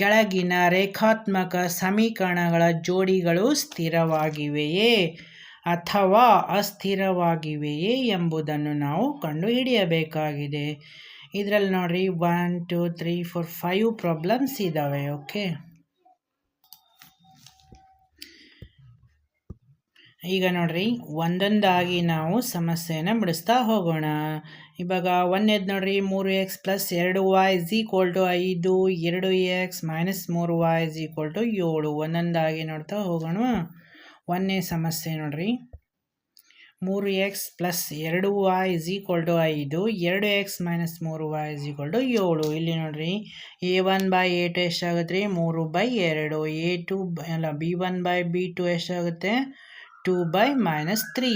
ಕೆಳಗಿನ ರೇಖಾತ್ಮಕ ಸಮೀಕರಣಗಳ ಜೋಡಿಗಳು ಸ್ಥಿರವಾಗಿವೆಯೇ ಅಥವಾ ಅಸ್ಥಿರವಾಗಿವೆಯೇ ಎಂಬುದನ್ನು ನಾವು ಕಂಡುಹಿಡಿಯಬೇಕಾಗಿದೆ. ಇದರಲ್ಲಿ ನೋಡ್ರಿ 1 2 3 4 5 ಪ್ರಾಬ್ಲಮ್ಸ್ ಇದ್ದಾವೆ. ಓಕೆ. ಈಗ ನೋಡ್ರಿ, ಒಂದೊಂದಾಗಿ ನಾವು ಸಮಸ್ಯೆಯನ್ನು ಬಿಡಿಸ್ತಾ ಹೋಗೋಣ. ಇವಾಗ ಒಂದೇದು ನೋಡ್ರಿ, 3x plus 2y is equal to 5, 2x ಮೈನಸ್ 3y is equal to 7. ಒಂದೊಂದಾಗಿ ನೋಡ್ತಾ ಹೋಗೋಣ. ಒಂದನೇ ಸಮಸ್ಯೆ ನೋಡ್ರಿ, 3x plus 2y is equal to 5, 2x ಮೈನಸ್ 3y is equal to 7. ಇಲ್ಲಿ ನೋಡ್ರಿ, a1/a2 ಎಷ್ಟಾಗುತ್ತೆ ರೀ 3/2, b1/b2 ಎಷ್ಟಾಗುತ್ತೆ 2/-3.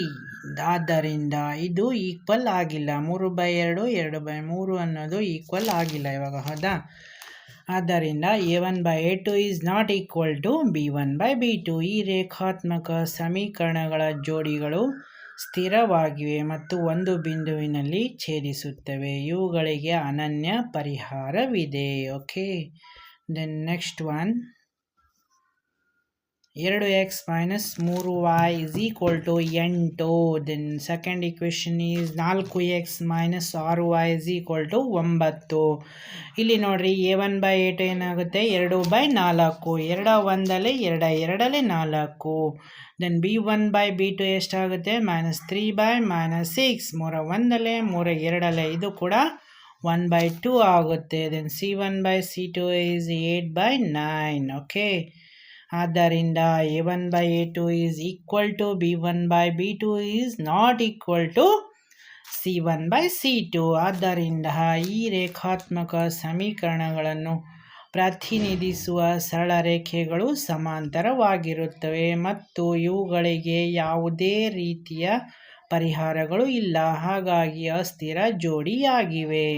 ಆದ್ದರಿಂದ ಇದು ಈಕ್ವಲ್ ಆಗಿಲ್ಲ. 3/2 2/3 ಅನ್ನೋದು ಈಕ್ವಲ್ ಆಗಿಲ್ಲ ಇವಾಗ, ಹೌದಾ? ಆದ್ದರಿಂದ a1/a2 is not equal to b1/b2. ಈ ರೇಖಾತ್ಮಕ ಸಮೀಕರಣಗಳ ಜೋಡಿಗಳು ಸ್ಥಿರವಾಗಿವೆ ಮತ್ತು ಒಂದು ಬಿಂದುವಿನಲ್ಲಿ ಛೇದಿಸುತ್ತವೆ. ಇವುಗಳಿಗೆ ಅನನ್ಯ ಪರಿಹಾರವಿದೆ. Okay. Then next one, 2x ಮೈನಸ್ 3y is equal to 8. Then second equation is 4x minus 6y is equal to 9. ಇಲ್ಲಿ ನೋಡ್ರಿ, a1/a2 ಏನಾಗುತ್ತೆ 2/4, 2 1 2 2 4. ದೆನ್ b1/b2 ಎಷ್ಟಾಗುತ್ತೆ -3/-6, 3 1 3 2, ಇದು ಕೂಡ 1/2 ಆಗುತ್ತೆ. Then c1/c2 is 8/9. ಓಕೆ. ಆದ್ದರಿಂದ a1/a2 is equal to b1/b2 is not equal to c1/c2. ಆದ್ದರಿಂದ ಈ ರೇಖಾತ್ಮಕ ಸಮೀಕರಣಗಳನ್ನು ಪ್ರತಿನಿಧಿಸುವ ಸರಳ ರೇಖೆಗಳು ಸಮಾಂತರವಾಗಿರುತ್ತವೆ ಮತ್ತು ಇವುಗಳಿಗೆ ಯಾವುದೇ ರೀತಿಯ ಪರಿಹಾರಗಳು ಇಲ್ಲ, ಹಾಗಾಗಿ ಅಸ್ಥಿರ ಜೋಡಿಯಾಗಿವೆ.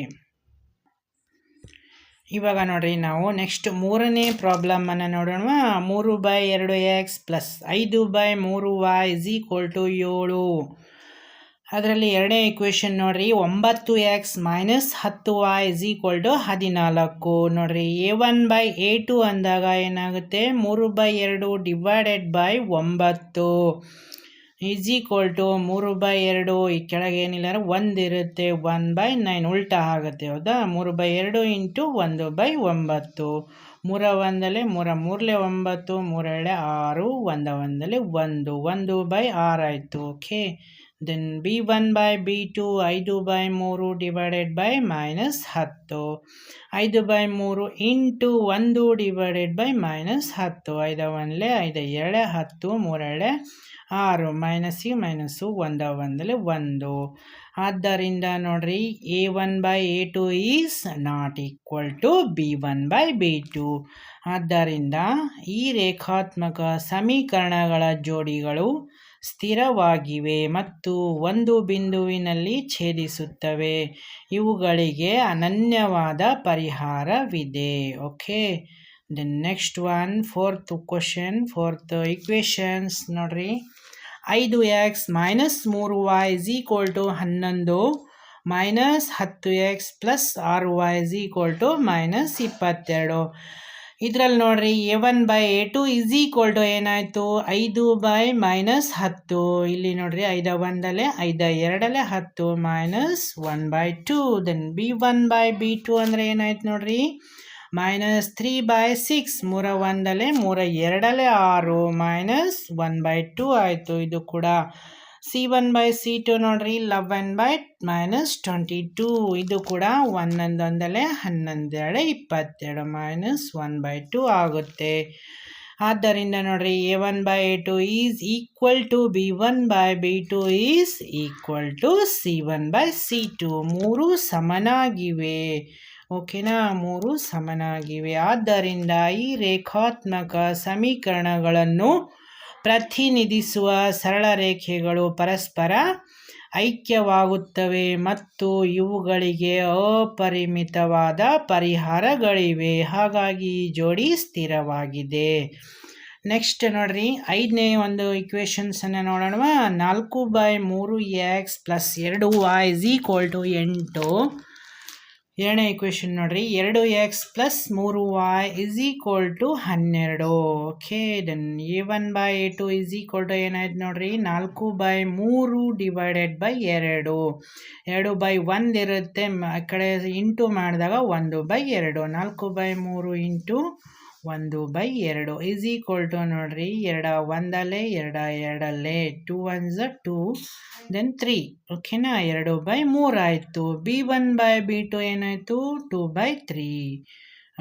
ಇವಾಗ ನೋಡ್ರಿ ನಾವು ನೆಕ್ಸ್ಟ್ ಮೂರನೇ ಪ್ರಾಬ್ಲಮನ್ನು ನೋಡೋಣ. 3/2x plus 5/3y is equal to 7. ಅದರಲ್ಲಿ ಎರಡನೇ ಇಕ್ವೇಷನ್ ನೋಡ್ರಿ, 9x minus 10y is equal to 14. ನೋಡ್ರಿ a1/a2 ಅಂದಾಗ ಏನಾಗುತ್ತೆ, 3/2 divided by 9 is equal to 3/2 ಈ ಕೆಳಗೆ ಏನಿಲ್ಲ 1 ಇರುತ್ತೆ, 1/9 ಉಲ್ಟಾ ಆಗುತ್ತೆ, ಹೌದಾ. 3/2 ಇಂಟು 1/9, 3 1 3 9, 3 6, 1 1 1/6 ಆಯಿತು. Okay, then b1/b2 5/3 divided by minus 10, 5/3 into 1 divided by minus 10, 5 1 5 2 10, 3 6, ಮೈನಸ್ಸಿಗೆ ಮೈನಸ್ಸು, 1 1 ಆದ್ದರಿಂದ ನೋಡ್ರಿ a1/a2 is not equal to b1/b2. ಆದ್ದರಿಂದ ಈ ರೇಖಾತ್ಮಕ ಸಮೀಕರಣಗಳ ಜೋಡಿಗಳು ಸ್ಥಿರವಾಗಿವೆ ಮತ್ತು ಒಂದು ಬಿಂದುವಿನಲ್ಲಿ ಛೇದಿಸುತ್ತವೆ. ಇವುಗಳಿಗೆ ಅನನ್ಯವಾದ ಪರಿಹಾರವಿದೆ. Okay, then next one, fourth question, fourth equations ನೋಡ್ರಿ. 5x minus 3y is equal to 11 minus 10x plus 6y is equal to minus 22. ಇದರಲ್ಲಿ ನೋಡ್ರಿ a1/a2 ಇಸ್ ಈಕ್ವಲ್ ಟು ಏನಾಯಿತು, 5/-10. ಇಲ್ಲಿ ನೋಡ್ರಿ 5 1 5 2 10 ಮೈನಸ್ 1/2. ದೆನ್ b1/b2 ಅಂದರೆ ಏನಾಯ್ತು ನೋಡ್ರಿ, ಮೈನಸ್ 3/6, 3 1 3 2 6 ಮೈನಸ್ 1/2 ಆಯಿತು. ಇದು ಕೂಡ c1/c2 ನೋಡ್ರಿ 11/-22, ಇದು ಕೂಡ 11 1 11 22 ಮೈನಸ್ 1/2 ಆಗುತ್ತೆ. ಆದ್ದರಿಂದ ನೋಡ್ರಿ a1/a2 is equal to b1/b2 is equal to c1/c2. ಮೂರು ಸಮನಾಗಿವೆ. ಓಕೆನಾ, ಮೂರು ಸಮನಾಗಿವೆ. ಆದ್ದರಿಂದ ಈ ರೇಖಾತ್ಮಕ ಸಮೀಕರಣಗಳನ್ನು ಪ್ರತಿನಿಧಿಸುವ ಸರಳ ರೇಖೆಗಳು ಪರಸ್ಪರ ಐಕ್ಯವಾಗುತ್ತವೆ ಮತ್ತು ಇವುಗಳಿಗೆ ಅಪರಿಮಿತವಾದ ಪರಿಹಾರಗಳಿವೆ, ಹಾಗಾಗಿ ಈ ಜೋಡಿ ಸ್ಥಿರವಾಗಿದೆ. ನೆಕ್ಸ್ಟ್ ನೋಡ್ರಿ, ಐದನೇ ಒಂದು ಇಕ್ವೇಷನ್ಸನ್ನು ನೋಡೋಣ. 4/3x plus 2y is equal to 8. ಎರಡನೇ ಇಕ್ವೇಷನ್ ನೋಡ್ರಿ, 2x plus 3y is equal to 12. Okay, then a1/a2 is equal to ಏನಾಯ್ತು ನೋಡ್ರಿ, 4/3 ಡಿವೈಡೆಡ್ ಬೈ 2. 2/1 ಇರುತ್ತೆ, ಆ ಕಡೆ ಇಂಟು ಮಾಡಿದಾಗ 1/2. 4/3 ಇಂಟು 1/2 ಈಸ್ ಈಕ್ವಲ್ ಟು ನೋಡ್ರಿ 2 1 2 2 2 1 2 ದೆನ್ 3. ಓಕೆನಾ, 2/3 ಆಯಿತು. b1/b2 ಏನಾಯಿತು, 2/3.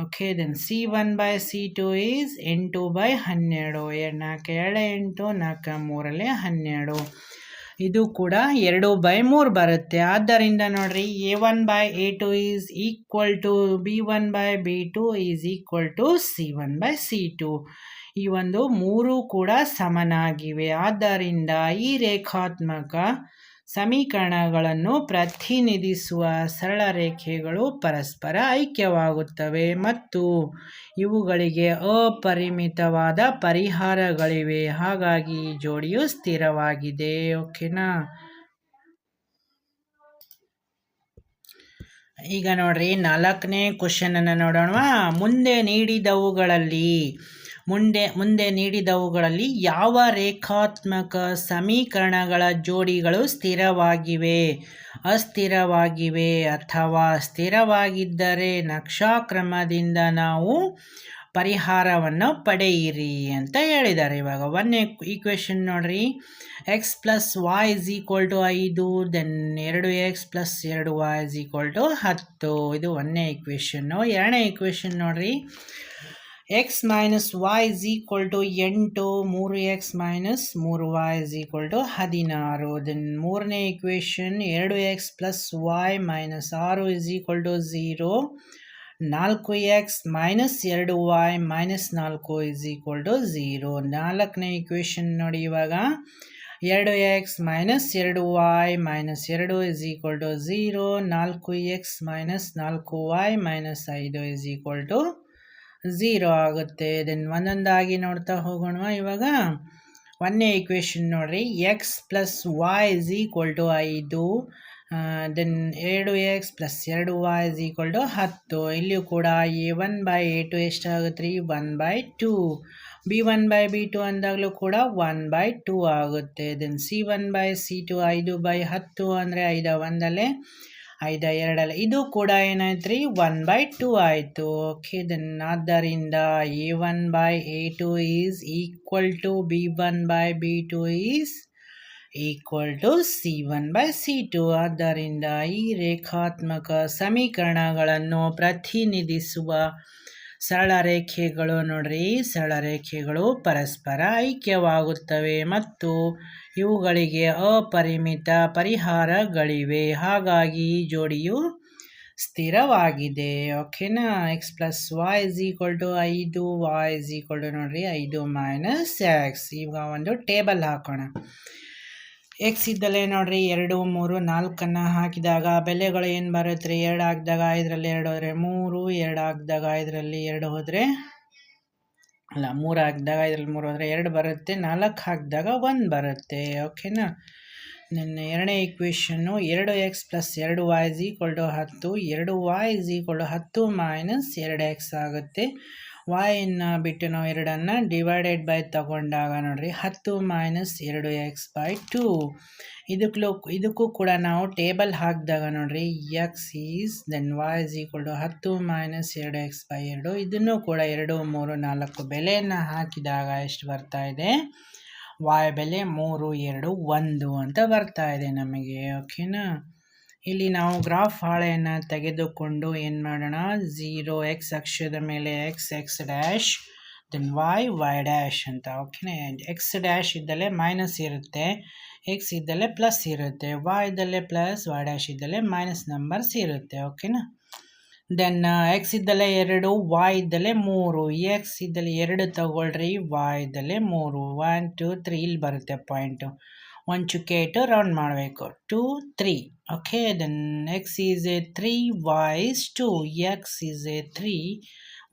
Okay, then c1/c2 is 8/12. 4 2 8 4 3 12. ಇದು ಕೂಡ 2/3 ಬರುತ್ತೆ. ಆದ್ದರಿಂದ ನೋಡ್ರಿ a1/a2 is equal to b1/b2 is equal to c1/c2. ಈ ಒಂದು ಮೂರು ಕೂಡ ಸಮನಾಗಿವೆ. ಆದ್ದರಿಂದ ಈ ರೇಖಾತ್ಮಕ ಸಮೀಕರಣಗಳನ್ನು ಪ್ರತಿನಿಧಿಸುವ ಸರಳ ರೇಖೆಗಳು ಪರಸ್ಪರ ಐಕ್ಯವಾಗುತ್ತವೆ ಮತ್ತು ಇವುಗಳಿಗೆ ಅಪರಿಮಿತವಾದ ಪರಿಹಾರಗಳಿವೆ, ಹಾಗಾಗಿ ಈ ಜೋಡಿಯು ಸ್ಥಿರವಾಗಿದೆ. ಓಕೆನಾ, ಈಗ ನೋಡ್ರಿ ನಾಲ್ಕನೇ ಕ್ವಶನ್ ಅನ್ನು ನೋಡೋಣ. ಮುಂದೆ ನೀಡಿದವುಗಳಲ್ಲಿ ಯಾವ ರೇಖಾತ್ಮಕ ಸಮೀಕರಣಗಳ ಜೋಡಿಗಳು ಸ್ಥಿರವಾಗಿವೆ, ಅಸ್ಥಿರವಾಗಿವೆ ಅಥವಾ ಸ್ಥಿರವಾಗಿದ್ದರೆ ನಕ್ಷಾಕ್ರಮದಿಂದ ನಾವು ಪರಿಹಾರವನ್ನು ಪಡೆಯಿರಿ ಅಂತ ಹೇಳಿದ್ದಾರೆ. ಇವಾಗ ಒಂದನೇ ಈಕ್ವೇಷನ್ ನೋಡ್ರಿ, x plus y is equal to 5, then 2x plus 2y is equal to 10. ಇದು ಒಂದನೇ ಈಕ್ವೇಷನ್ನು. ಎರಡನೇ ಈಕ್ವೇಷನ್ ನೋಡ್ರಿ, x minus y is equal to 8, 3x minus 3y is equal to 16. Then ಮೂರನೇ equation, 2x plus y minus 6 is equal to 0, 4x minus 2y minus 4 is equal to 0. 4ನೇ equation ನೋಡಿ. ಇವಾಗ 2x minus 2y minus 2 is equal to 0. 4x minus 4y minus 5 is equal to 0 ಆಗುತ್ತೆ. Then ಒಂದೊಂದಾಗಿ ನೋಡ್ತಾ ಹೋಗೋಣ. ಇವಾಗ 1ನೇ equation ನೋಡ್ರಿ, x plus y is equal to 5. Then 2x plus 2y is equal to 10. ಇಲ್ಲಿಯೂ ಕೂಡ a1/a2 ಎಷ್ಟಾಗುತ್ತೆ ರೀ? 1/2. b1/b2 ಅಂದಾಗಲೂ ಕೂಡ 1/2 ಆಗುತ್ತೆ. ದೆನ್ c1/c2 5/10 ಅಂದರೆ 5 1 5 2 ಇದು ಕೂಡ ಏನಾಯ್ತು ರೀ? 1/2 ಆಯಿತು. ಓಕೆ, ದೆನ್ ಆದ್ದರಿಂದ a1/a2 is equal to b1/b2 is equal to c1/c2. ಆದ್ದರಿಂದ ಈ ರೇಖಾತ್ಮಕ ಸಮೀಕರಣಗಳನ್ನು ಪ್ರತಿನಿಧಿಸುವ ಸರಳ ರೇಖೆಗಳು ನೋಡ್ರಿ, ಸರಳ ರೇಖೆಗಳು ಪರಸ್ಪರ ಐಕ್ಯವಾಗುತ್ತವೆ ಮತ್ತು ಇವುಗಳಿಗೆ ಅಪರಿಮಿತ ಪರಿಹಾರಗಳಿವೆ. ಹಾಗಾಗಿ ಈ ಜೋಡಿಯು ಸ್ಥಿರವಾಗಿದೆ. ಓಕೆನಾ? x plus y is equal to 5, y is equal to ನೋಡ್ರಿ 5 ಮೈನಸ್ x. ಈಗ ಒಂದು ಟೇಬಲ್ ಹಾಕೋಣ. x ಇದ್ದಲ್ಲೇ ನೋಡ್ರಿ 2 3 4 ಹಾಕಿದಾಗ ಬೆಲೆಗಳು ಏನು ಬರುತ್ತೆ ರೀ? 2 ಹಾಕಿದಾಗ 5ರಲ್ಲಿ 2 ಹೋದರೆ 3, 2 ಹಾಕಿದಾಗ 5ರಲ್ಲಿ 2 ಹೋದರೆ ಅಲ್ಲ, 3 ಹಾಕಿದಾಗ 5ರಲ್ಲಿ 3 ಹೋದರೆ 2 ಬರುತ್ತೆ. 4 ಹಾಕಿದಾಗ 1 ಬರುತ್ತೆ. ಓಕೆನಾ? ನನ್ನ 2ನೇ ಇಕ್ವೇಷನ್ನು 2x plus 2y is equal to 10. 2y is equal to 10 minus 2x ಆಗುತ್ತೆ. y ಬಿಟ್ಟು ನಾವು 2 ಡಿವೈಡೆಡ್ ಬೈ ತಗೊಂಡಾಗ ನೋಡ್ರಿ 10 ಮೈನಸ್ 2x/2. ಇದಕ್ಕೂ ಕೂಡ ನಾವು ಟೇಬಲ್ ಹಾಕಿದಾಗ ನೋಡ್ರಿ x is then y is equal to 10 minus 2x/2. ಇದನ್ನು ಕೂಡ 2 3 4 ಬೆಲೆಯನ್ನು ಹಾಕಿದಾಗ ಎಷ್ಟು ಬರ್ತಾ ಇದೆ? y ಬೆಲೆ 3 2 1 ಅಂತ ಬರ್ತಾ ಇದೆ ನಮಗೆ. ಓಕೆನಾ? ಇಲ್ಲಿ ನಾವು ಗ್ರಾಫ್ ಹಾಳೆಯನ್ನು ತೆಗೆದುಕೊಂಡು ಏನು ಮಾಡೋಣ? 0 x ಅಕ್ಷದ ಮೇಲೆ x dash, then y dash ಅಂತ. ಓಕೆನಾ? x ಡ್ಯಾಶ್ ಇದ್ದಲ್ಲೇ ಮೈನಸ್ ಇರುತ್ತೆ, x ಇದ್ದಲ್ಲೇ ಪ್ಲಸ್ ಇರುತ್ತೆ, y ಇದ್ದಲ್ಲೇ ಪ್ಲಸ್, y ಡ್ಯಾಶ್ ಇದ್ದಲ್ಲೇ ಮೈನಸ್ ನಂಬರ್ಸ್ ಇರುತ್ತೆ. ಓಕೆನಾ? ದೆನ್ x ಇದ್ದಲ್ಲೇ 2, y ಇದ್ದಲ್ಲೇ 3. x ಇದ್ದಲ್ಲಿ 2 ತಗೊಳ್ರಿ, y ಇದ್ದಲ್ಲೇ 3. 1 2 3 ಇಲ್ಲಿ ಬರುತ್ತೆ ಪಾಯಿಂಟು. ಒಂದು ಚುಕ್ಕೆ ಇಟ್ಟು ರೌಂಡ್ ಮಾಡಬೇಕು. 2 3. Okay, then x is a 3, y is 2. x is a 3,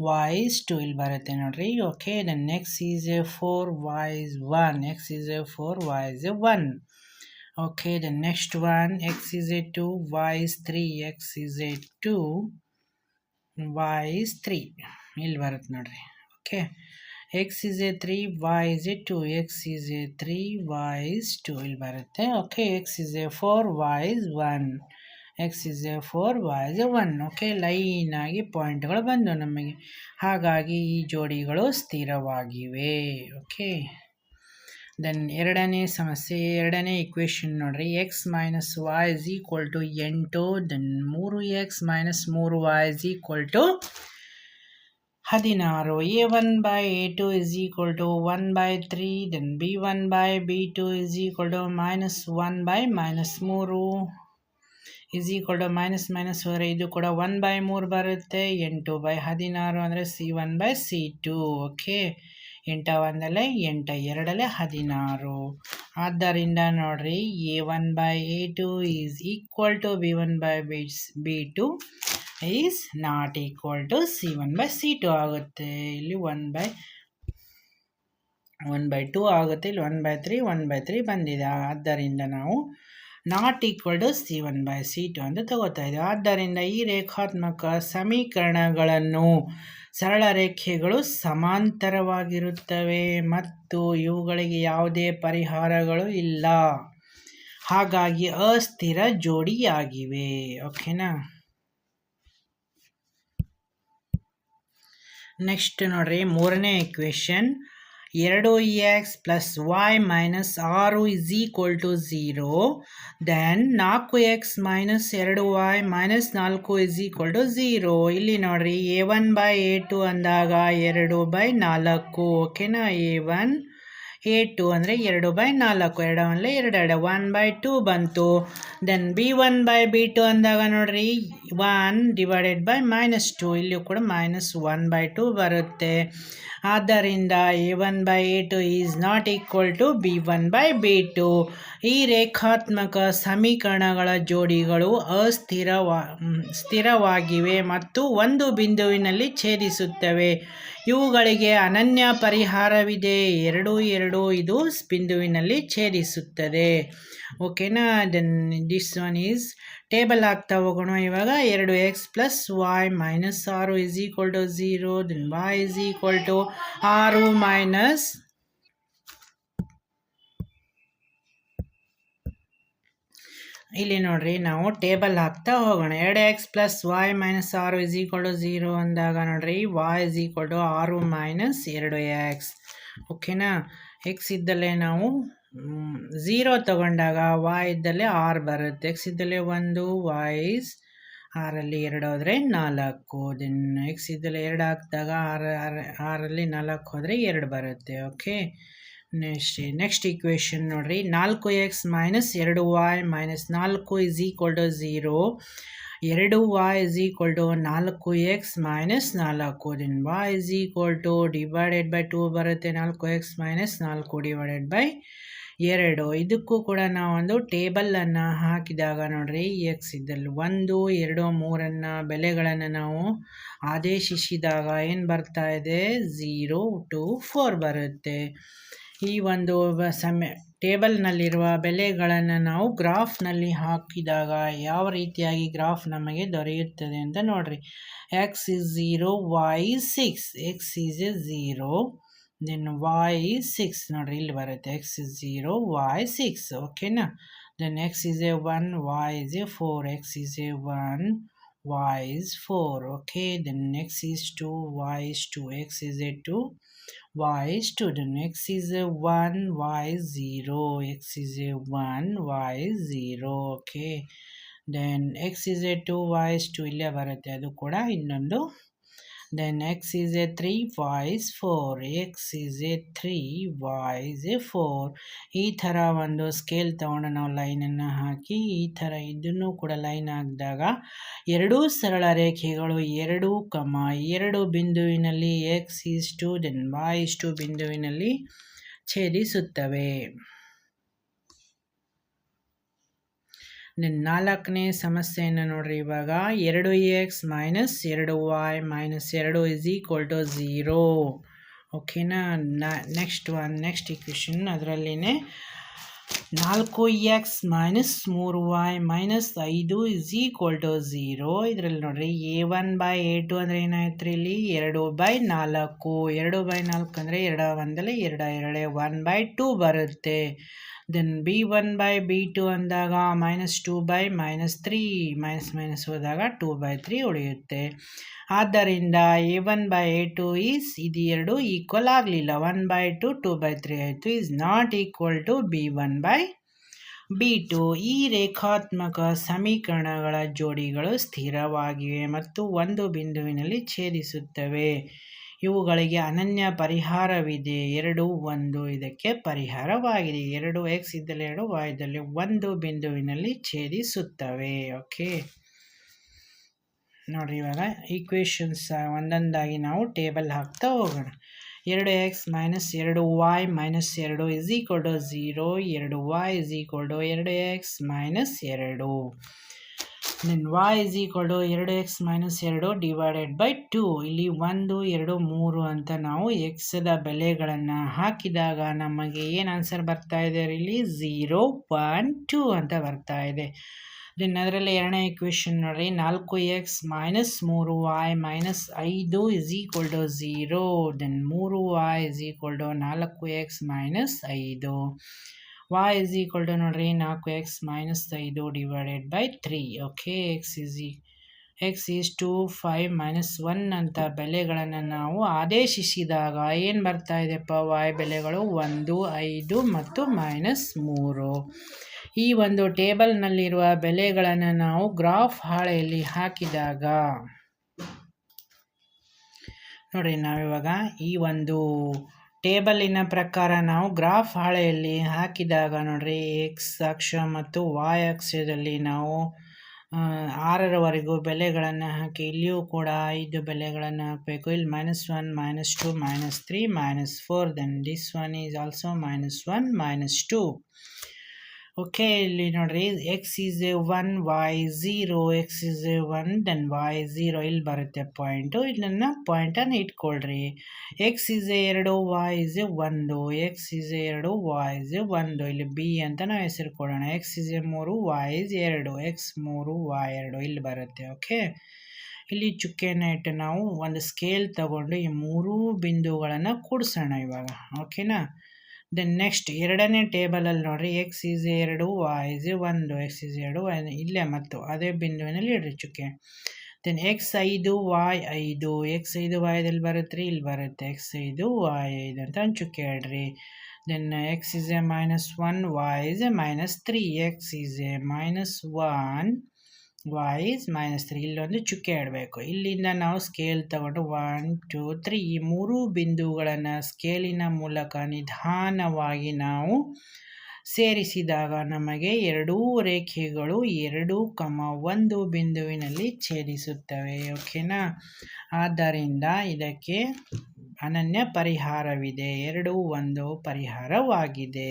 y is 2 ಇಲ್ಲಿ ಬರುತ್ತೆ ನೋಡ್ರಿ. Okay, then x is a 4, y is 1. x is a 4, y is a 1. Okay, then next one x is a 2, y is 3. x is a 2, y is 3 ಇಲ್ಲಿ ಬರುತ್ತೆ ನೋಡ್ರಿ. Okay, x is a 3, y is a 2. x is a 3, y is 2 ಇಲ್ಲಿ ಬರುತ್ತೆ. Okay, x is a 4, y is 1. x is a 4, y is a 1. Okay, line ಆಗಿ ಪಾಯಿಂಟ್ಗಳು ಬಂದು ನಮಗೆ. ಹಾಗಾಗಿ ಈ ಜೋಡಿಗಳು ಸ್ಥಿರವಾಗಿವೆ. ಓಕೆ, ದೆನ್ 2ನೇ ಸಮಸ್ಯೆ, 2ನೇ ಇಕ್ವೇಷನ್ ನೋಡ್ರಿ. x minus y is equal to 8. Then 3x minus 3y is equal to 16. a1/a2 is equal to 1/3. then b1/b2 is equal to minus 1/-3 is equal to minus ಹೋದರೆ ಇದು ಕೂಡ 1/3 ಬರುತ್ತೆ. 8/16 ಅಂದರೆ c1/c2. ಓಕೆ, 8 1 8 2 16. ಆದ್ದರಿಂದ ನೋಡ್ರಿ a1/a2 is equal to b1/b2 is not equal to c1/c2 ಆಗುತ್ತೆ. ಇಲ್ಲಿ 1/2 ಆಗುತ್ತೆ. ಇಲ್ಲಿ 1/3 1/3 ಬಂದಿದೆ. ಆದ್ದರಿಂದ ನಾವು ನಾಟ್ ಈಕ್ವಲ್ ಟು c1/c2 ಅಂತ ತಗೋತಾ ಇದ್ದೀವಿ. ಆದ್ದರಿಂದ ಈ ರೇಖಾತ್ಮಕ ಸಮೀಕರಣಗಳನ್ನು ಸರಳ ರೇಖೆಗಳು ಸಮಾಂತರವಾಗಿರುತ್ತವೆ ಮತ್ತು ಇವುಗಳಿಗೆ ಯಾವುದೇ ಪರಿಹಾರಗಳು ಇಲ್ಲ. ಹಾಗಾಗಿ ಅಸ್ಥಿರ ಜೋಡಿಯಾಗಿವೆ. ಓಕೆನಾ? ನೆಕ್ಸ್ಟ್ ನೋಡ್ರಿ 3ನೇ equation. 2x plus y minus 6 is equal to 0. Then 4x minus 2y minus 4 is equal to 0. ಇಲ್ಲಿ ನೋಡ್ರಿ a1/a2 ಅಂದಾಗ 2/4. ಓಕೆನಾ? a1 A2 ಅಂದರೆ 2/4, 2 ಅಂದರೆ 2 1/2 ಬಂತು. ದೆನ್ B1 ಬೈ B2 ಅಂದಾಗ ನೋಡ್ರಿ 1 ಡಿವೈಡೆಡ್ ಬೈ -2, ಇಲ್ಲಿಯೂ ಕೂಡ -1/2 ಬರುತ್ತೆ. ಆದ್ದರಿಂದ A1/A2 is not equal to B1/B2. ಈ ರೇಖಾತ್ಮಕ ಸಮೀಕರಣಗಳ ಜೋಡಿಗಳು ಸ್ಥಿರವಾಗಿವೆ ಮತ್ತು ಒಂದು ಬಿಂದುವಿನಲ್ಲಿ ಛೇದಿಸುತ್ತವೆ. ಇವುಗಳಿಗೆ ಅನನ್ಯ ಪರಿಹಾರವಿದೆ. 2 ಇದು ಬಿಂದುವಿನಲ್ಲಿ ಛೇದಿಸುತ್ತದೆ. ಓಕೆನಾ. Then this one is table ಹಾಕ್ತಾ ಹೋಗೋಣ. ಇವಾಗ 2x + y - 6 is equal to 0. Then y is equal to 6 minus ಇಲ್ಲಿ ನೋಡ್ರಿ ನಾವು ಟೇಬಲ್ ಹಾಕ್ತಾ ಹೋಗೋಣ. 2x + y - 6 is equal to 0 ಅಂದಾಗ ನೋಡ್ರಿ y is equal to 6 - 2x. ಓಕೆನಾ. ಎಕ್ಸ್ ಇದ್ದಲ್ಲೇ ನಾವು 0 ತಗೊಂಡಾಗ y ಇದ್ದಲ್ಲಿ 6 ಬರುತ್ತೆ. ಎಕ್ಸ್ ಇದ್ದಲ್ಲಿ 1, y ಇಸ್ 6ರಲ್ಲಿ 2 ಹೋದರೆ 4. ದೆನ್ ಎಕ್ಸ್ ಇದ್ದಲ್ಲಿ 2 ಹಾಕಿದಾಗ 6ರಲ್ಲಿ 4 ಹೋದರೆ 2 ಬರುತ್ತೆ. ಓಕೆ. ನೆಕ್ಸ್ಟ್ ಈಕ್ವೇಷನ್ ನೋಡ್ರಿ. 4x - 2y - 4 is equal to 0. 2y is equal to 4x - 4. Then y is equal to divided by 2 ಬರುತ್ತೆ. 4x - 4 divided by 2. ಇದಕ್ಕೂ ಕೂಡ ನಾವೊಂದು ಟೇಬಲನ್ನು ಹಾಕಿದಾಗ ನೋಡ್ರಿ ಎಕ್ಸ್ ಇದ್ದಲ್ಲಿ 1, 2, 3 ಬೆಲೆಗಳನ್ನು ನಾವು ಆದೇಶಿಸಿದಾಗ ಏನು ಬರ್ತಾ ಇದೆ? 0 to 4 ಬರುತ್ತೆ. ಈ ಒಂದು ಟೇಬಲ್ನಲ್ಲಿರುವ ಬೆಲೆಗಳನ್ನು ನಾವು ಗ್ರಾಫ್ನಲ್ಲಿ ಹಾಕಿದಾಗ ಯಾವ ರೀತಿಯಾಗಿ ಗ್ರಾಫ್ ನಮಗೆ ದೊರೆಯುತ್ತದೆ ಅಂತ ನೋಡ್ರಿ. X is 0, y is 6. X is 0, then y is 6. ನೋಡ್ರಿ ಇಲ್ಲಿ ಬರುತ್ತೆ. X is 0, y 6. ಓಕೆನಾ. Then x is 1, y is 4. X is 1, y is 4. Okay. Then x is 2, y is 2. X is 2, y is 2. Then x is 1, y is 0. x is 1, y is 0. Okay. Then x is 2, y is 2 ಇಲ್ಲೇ ಬರುತ್ತೆ ಅದು ಕೂಡ ಇನ್ನೊಂದು. Then x is 3, y is 4. x is 3, y is 4. ಈ ಥರ ಒಂದು scale ತಗೊಂಡು ನಾವು ಲೈನನ್ನು ಹಾಕಿ ಈ ಥರ ಇದನ್ನು ಕೂಡ ಲೈನ್ ಹಾಕಿದಾಗ ಎರಡೂ ಸರಳ ರೇಖೆಗಳು 2, ಬಿಂದುವಿನಲ್ಲಿ x is 2, then y is 2 ಬಿಂದುವಿನಲ್ಲಿ ಛೇದಿಸುತ್ತವೆ. ನಾಲ್ಕನೇ ಸಮಸ್ಯೆಯನ್ನು ನೋಡ್ರಿ. ಇವಾಗ 2x - 2y - 2 is equal to 0. ಓಕೆನಾ. ನೆಕ್ಸ್ಟ್ ಇಕ್ವೇಷನ್ ಅದರಲ್ಲಿನೇ 4x - 3y - 5 is equal to 0. ಇದರಲ್ಲಿ ನೋಡ್ರಿ A1/A2 ಅಂದರೆ ಏನಾಯ್ತು ಇಲ್ಲಿ? 2/4. 2/4 ಅಂದರೆ 2 1ದಲ್ಲಿ 2 1/2 ಬರುತ್ತೆ. ದೆನ್ B1/B2 ಅಂದಾಗ -2/-3 ಮೈನಸ್ ಹೋದಾಗ 2/3 ಉಳಿಯುತ್ತೆ. ಆದ್ದರಿಂದ A1/A2 ಇದು 2 ಈಕ್ವಲ್ ಆಗಲಿಲ್ಲ. 1/2 2/3 ಆಯಿತು. Is not equal to B1/B2. ಈ ರೇಖಾತ್ಮಕ ಸಮೀಕರಣಗಳ ಜೋಡಿಗಳು ಸ್ಥಿರವಾಗಿವೆ ಮತ್ತು ಒಂದು ಬಿಂದುವಿನಲ್ಲಿ ಛೇದಿಸುತ್ತವೆ. ಇವುಗಳಿಗೆ ಅನನ್ಯ ಪರಿಹಾರವಿದೆ. 2, 1 ಇದಕ್ಕೆ ಪರಿಹಾರವಾಗಿದೆ. 2x ಇದ್ದಲ್ಲಿ 2, y ಇದ್ದಲ್ಲಿ 1 ಬಿಂದುವಿನಲ್ಲಿ ಛೇದಿಸುತ್ತವೆ. ಓಕೆ. ನೋಡ್ರಿ ಇವಾಗ ಈಕ್ವೇಷನ್ಸ್ ಒಂದೊಂದಾಗಿ ನಾವು ಟೇಬಲ್ ಹಾಕ್ತಾ ಹೋಗೋಣ. 2x - 2y - 2 is equal to 0. 2y is equal to 2x - 2. Then y is equal to 2x - 2 divided by 2. ಇಲ್ಲಿ 1, 2, 3 ಅಂತ ನಾವು ಎಕ್ಸ್ದ ಬೆಲೆಗಳನ್ನು ಹಾಕಿದಾಗ ನಮಗೆ ಏನು ಆನ್ಸರ್ ಬರ್ತಾ ಇದೆ? ಇಲ್ಲಿ 0, 1, 2 ಅಂತ ಬರ್ತಾ ಇದೆ. ದೆನ್ ಅದರಲ್ಲಿ ಎರಡನೇ ಇಕ್ವೇಷನ್ ನೋಡ್ರಿ. 4x - 3y - 5 is equal to 0. Then 3y is equal to 4x - 5. y is equal to ನೋಡ್ರಿ 4x - 5 divided by 3. Okay. x is 2, 5 - 1 ಅಂತ ಬೆಲೆಗಳನ್ನು ನಾವು ಆದೇಶಿಸಿದಾಗ ಏನು ಬರ್ತಾ ಇದೆಪ್ಪ? y ಬೆಲೆಗಳು 1, 5 ಮತ್ತು -3. ಈ ಒಂದು ಟೇಬಲ್ನಲ್ಲಿರುವ ಬೆಲೆಗಳನ್ನು ನಾವು ಗ್ರಾಫ್ ಹಾಳೆಯಲ್ಲಿ ಹಾಕಿದಾಗ ನೋಡ್ರಿ ನಾವಿವಾಗ ಈ ಒಂದು ಟೇಬಲಿನ ಪ್ರಕಾರ ನಾವು ಗ್ರಾಫ್ ಹಾಳೆಯಲ್ಲಿ ಹಾಕಿದಾಗ ನೋಡ್ರಿ ಎಕ್ಸ್ ಅಕ್ಷ ಮತ್ತು ವಾಯ್ ಅಕ್ಷದಲ್ಲಿ ನಾವು 6ರವರೆಗೂ ಬೆಲೆಗಳನ್ನು ಹಾಕಿ ಇಲ್ಲಿಯೂ ಕೂಡ 5 ಬೆಲೆಗಳನ್ನು ಹಾಕಬೇಕು. ಇಲ್ಲಿ -1 -2 -3 -4 then this one is also -1 -2. Okay, ಇಲ್ಲಿ ನೋಡ್ರಿ x is 1 y 0 x is 1 then y 0 ಇಲ್ಲಿ ಬರುತ್ತೆ ಪಾಯಿಂಟು. ಇದನ್ನು ಪಾಯಿಂಟನ್ನು ಇಟ್ಕೊಳ್ರಿ. X is 2 y is 1 x is 2 y is 1 ಇಲ್ಲಿ ಬಿ ಅಂತ ನಾವು ಹೆಸರು ಕೊಡೋಣ. X is 3 y is 2 x 3 y 2 ಇಲ್ಲಿ ಬರುತ್ತೆ. ಓಕೆ, ಇಲ್ಲಿ ಚುಕ್ಕೆಯನ್ನು ಇಟ್ಟು ನಾವು ಒಂದು ಸ್ಕೇಲ್ ತಗೊಂಡು ಈ 3 ಬಿಂದುಗಳನ್ನು ಕೂಡಿಸೋಣ ಇವಾಗ. ಓಕೆನಾ? ದೆನ್ ನೆಕ್ಸ್ಟ್ ಎರಡನೇ ಟೇಬಲಲ್ಲಿ ನೋಡ್ರಿ x is 2 y is 1 x is 2 ಇಲ್ಲೇ ಮತ್ತು ಅದೇ ಬಿಂದುವಿನಲ್ಲಿ ಇಡ್ರಿ ಚುಕ್ಕೆ. Then x 5 y 5 x 5 y ಎಲ್ಲಿ ಬರುತ್ತೆ ರೀ? ಇಲ್ಲಿ ಬರುತ್ತೆ. ಎಕ್ಸ್ 5 y 5 ಅಂತ ಒಂದು ಚುಕ್ಕೆ ಇಡ್ರಿ. Then x is -1 y is -3 x is -1 y is -3 ಇಲ್ಲೊಂದು ಚುಕ್ಕೆ ಇಡಬೇಕು. ಇಲ್ಲಿಂದ ನಾವು ಸ್ಕೇಲ್ ತಗೊಂಡು 1 2 3 ಈ 3 ಬಿಂದುಗಳನ್ನು ಸ್ಕೇಲಿನ ಮೂಲಕ ನಿಧಾನವಾಗಿ ನಾವು ಸೇರಿಸಿದಾಗ ನಮಗೆ ಎರಡೂ ರೇಖೆಗಳು 2,1 ಬಿಂದುವಿನಲ್ಲಿ ಛೇದಿಸುತ್ತವೆ. ಓಕೆನಾ? ಆದ್ದರಿಂದ ಇದಕ್ಕೆ ಅನನ್ಯ ಪರಿಹಾರವಿದೆ. 2 1 ಪರಿಹಾರವಾಗಿದೆ.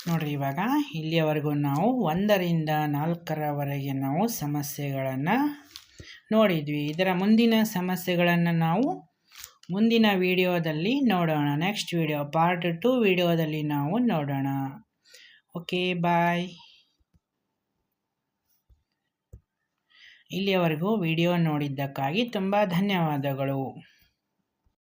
ನೋಡ್ರಿ, ಇವಾಗ ಇಲ್ಲಿಯವರೆಗೂ ನಾವು 1 ರಿಂದ 4ರವರೆಗೆ ನಾವು ಸಮಸ್ಯೆಗಳನ್ನು ನೋಡಿದ್ವಿ. ಇದರ ಮುಂದಿನ ಸಮಸ್ಯೆಗಳನ್ನು ನಾವು ಮುಂದಿನ ವಿಡಿಯೋದಲ್ಲಿ ನೋಡೋಣ. ನೆಕ್ಸ್ಟ್ ವಿಡಿಯೋ ಪಾರ್ಟ್ 2 ವಿಡಿಯೋದಲ್ಲಿ ನಾವು ನೋಡೋಣ. ಓಕೆ, ಬಾಯ್. ಇಲ್ಲಿಯವರೆಗೂ ವಿಡಿಯೋ ನೋಡಿದ್ದಕ್ಕಾಗಿ ತುಂಬ ಧನ್ಯವಾದಗಳು.